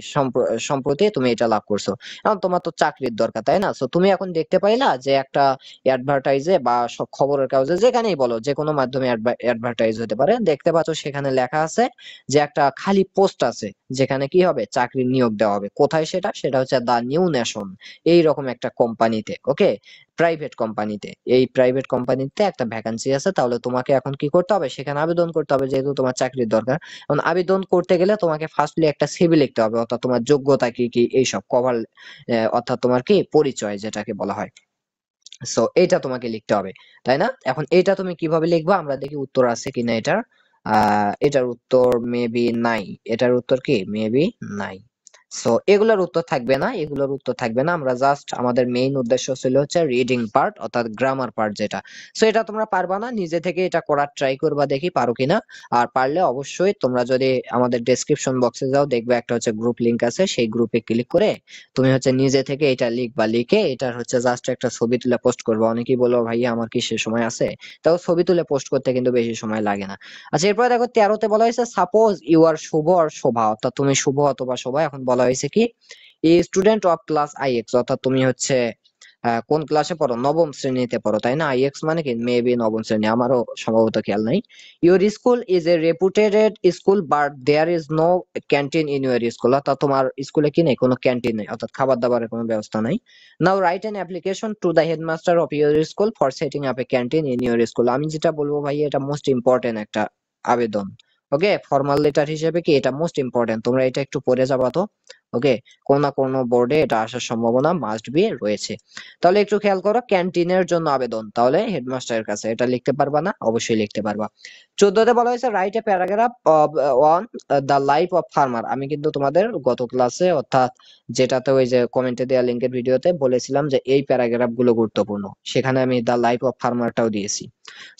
সম্প্রতি তুমি এটা লাভ করছো। এখন তোমার তো চাকরির দরকার, তাই না। সো তুমি এখন দেখতে পাইলা যে একটা অ্যাডভার্টাইজে বা খবরের কাগজে, যেখানেই বলো, যে কোনো মাধ্যমে অ্যাডভার্টাইজ হতে পারে, দেখতে পাচ্ছ সেখানে লেখা আছে যে একটা খালি পোস্ট আছে, যেখানে কি হবে, চাকরির নিয়োগ দেওয়া হবে। কোথায় সেটা, সেটা হচ্ছে দা নিউ নেশন, এইরকম একটা কোম্পানিতে। ওকে, প্রাইভেট কোম্পানিতে, এই প্রাইভেট কোম্পানিতে একটা ভ্যাকান্সি আছে। তাহলে তোমাকে এখন কি করতে হবে, সেখানে আবেদন করতে হবে, যেহেতু তোমার চাকরির দরকার। এখন আবেদন করতে গেলে তোমাকে ফার্স্টলি একটা সিভি লিখতে হবে, অর্থাৎ তোমার যোগ্যতা কি কি এইসব কভার, অর্থাৎ তোমার কি পরিচয় যেটাকে বলা হয়। সো এটা তোমাকে লিখতে হবে, তাই না। এখন এটা তুমি কিভাবে লিখবা, আমরা দেখি উত্তর আছে কিনা এটার। এটার উত্তর মেবি নাই, এটার উত্তর কি মেবি নাই। সো এগুলোর উত্তর থাকবে না, এগুলোর উত্তর থাকবে না। আমরা জাস্ট আমাদের মেইন উদ্দেশ্য ছিল হচ্ছে রিডিং পার্ট, অর্থাৎ গ্রামার পার্ট যেটা। সো এটা তোমরা পারবা না, নিজে থেকে এটা করার ট্রাই করবা, দেখি পারো কিনা। আর পারলে অবশ্যই তোমরা যদি আমাদের ডেসক্রিপশন বক্সে যাও, দেখবে একটা হচ্ছে গ্রুপ লিংক আছে, সেই গ্রুপে ক্লিক করে তুমি হচ্ছে নিজে থেকে এটা লিখবা, লিখে এটার হচ্ছে জাস্ট একটা ছবি তুলে পোস্ট করবা। অনেকেই বলো ভাইয়া আমার কি সে সময় আছে, তাও ছবি তুলে পোস্ট করতে কিন্তু বেশি সময় লাগে না। আচ্ছা, এরপরে দেখো 13তে বলা হয়েছে, সাপোজ ইউ আর শুভ আর শোভা, অর্থাৎ তুমি শুভ অথবা শোভা। এখন বলা হয়েছে কি, a student of class IX, অর্থাৎ তুমি হচ্ছে কোন ক্লাসে পড়ো, নবম শ্রেণীতে পড়ো, তাই না। আইএক্স মানে কি মেবি নবম শ্রেণী, আমারও সম্ভবত খেয়াল নাই। Your school is a reputed school but there is no canteen in your school, অর্থাৎ তোমার স্কুলে কি নেই, কোনো ক্যান্টিন নেই, অর্থাৎ খাবার দাবারের কোনো ব্যবস্থা নাই। Now write an application to the headmaster of your school for setting up a canteen in your school. আমি যেটা বলবো ভাই, এটা মোস্ট ইম্পর্টেন্ট একটা আবেদন। ওকে, ফর্মাল লেটার হিসেবে কি এটা মোস্ট ইম্পর্টেন্ট, তোমরা এটা একটু পড়ে যাবা তো। ওকে, কোন না কোন বোর্ডে এটা আসার সম্ভাবনা মাস্ট বি রয়েছে। তাহলে একটু খেয়াল করো, ক্যান্টিনের জন্য আবেদন, তাহলে হেডমাস্টারের কাছে এটা লিখতে পারবা না? অবশ্যই লিখতে পারবা। 14তে বলা হয়েছে write a paragraph on the life of farmer. আমি কিন্তু তোমাদের গত ক্লাসে অর্থাৎ যেটাতে ওই যে কমেন্টে দেওয়া লিঙ্কের ভিডিওতে বলেছিলাম যে এই প্যারাগ্রাফ গুলো গুরুত্বপূর্ণ, সেখানে আমি দ্য লাইফ অফ ফার্মারটাও দিয়েছি।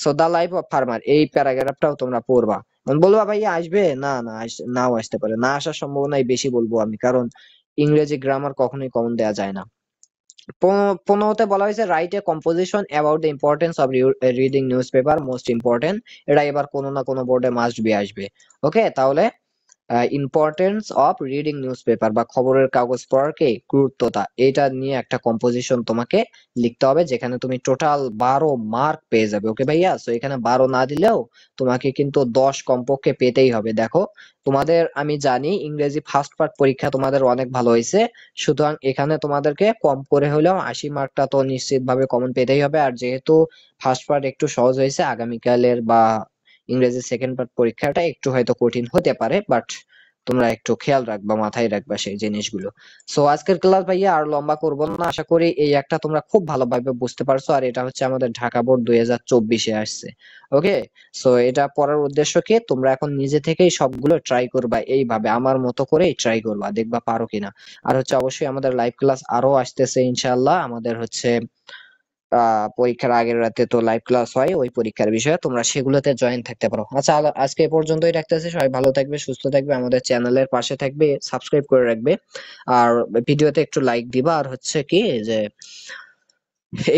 So the life of farmer এই প্যারাগ্রাফটাও তোমরা পড়বা। বলবা ভাইয়া আসবে, না না নাও আসতে পারে, না আসার সম্ভাবনাই বেশি বলবো আমি, কারণ ইংরেজি গ্রামার কখনোই কমন দেওয়া যায় না। 15তে বলা হয়েছে write a composition about the importance of reading news paper most important. এটা এবার কোনো না কোনো বোর্ডে মাস্ট বি আসবে। ওকে, তাহলে importance of reading news paper বা খবরের কাগজ পড়ার কি গুরুত্বতা, এটা নিয়ে একটা কম্পোজিশন তোমাকে লিখতে হবে, যেখানে তুমি টোটাল 12 মার্ক পেয়ে যাবে। ওকে ভাইয়া, সো এখানে 12 না দিলেও তোমাকে কিন্তু 10 কমপক্ষে পেতেই হবে। দেখো তোমাদের, আমি জানি ইংরেজি ফার্স্ট পার্ট পরীক্ষা তোমাদের অনেক ভালো হয়েছে, সুতরাং এখানে তোমাদেরকে কম করে হলেও 80 মার্কটা তো নিশ্চিতভাবে কমন পেতেই হবে। আর যেহেতু ফার্স্ট পার্ট একটু সহজ হয়েছে, আগামীকালের বা ইংরেজি সেকেন্ড পার্ট পরীক্ষাটা একটু হয়তো কঠিন হতে পারে, বাট তোমরা একটু খেয়াল রাখবা, মাথায় রাখবা সেই জিনিসগুলো। সো আজকের ক্লাস ভাইয়া আর লম্বা করব না, আশা করি এই একটা তোমরা খুব ভালোভাবে বুঝতে পারছো। আর এটা হচ্ছে আমাদের ঢাকা বোর্ড 2024-এ আসছে। ওকে, সো এটা পড়ার উদ্দেশ্য কি, তোমরা এখন নিজে থেকেই সবগুলো ট্রাই করবা, এইভাবে আমার মতো করেই ট্রাই করবা, দেখবা পারো কিনা। আর হচ্ছে অবশ্যই আমাদের লাইভ ক্লাস আরো আসতেছে ইনশাআল্লাহ। আমাদের হচ্ছে পরীক্ষার আগের রাতে তো লাইভ ক্লাস হয় ওই পরীক্ষার বিষয়ে, তোমরা সেগুলোতে জয়েন থাকতে পারো। আচ্ছা, আজকে এ পর্যন্তই রাখতেছি। সবাই ভালো থাকবে, সুস্থ থাকবে, আমাদের চ্যানেলের পাশে থাকবে, সাবস্ক্রাইব করে রাখবে, আর ভিডিওতে একটু লাইক দিবা। আর হচ্ছে কি যে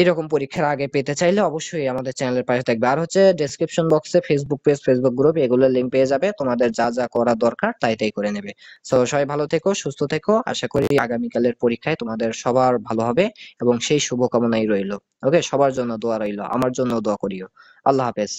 এইরকম পরীক্ষার আগে পেতে চাইলে অবশ্যই আমাদের চ্যানেলের পাশে থাকবে। আর হচ্ছে ডেসক্রিপশন বক্সে ফেসবুক পেজ, ফেসবুক গ্রুপ, এগুলোর লিংক পেয়ে যাবে, তোমাদের যা যা করা দরকার তাই তাই করে নেবে। সো সবাই ভালো থেকো, সুস্থ থেকো, আশা করি আগামীকালের পরীক্ষায় তোমাদের সবার ভালো হবে এবং সেই শুভকামনাই রইলো। ওকে, সবার জন্য দোয়া রইলো, আমার জন্য দোয়া করিও। আল্লাহ হাফেজ।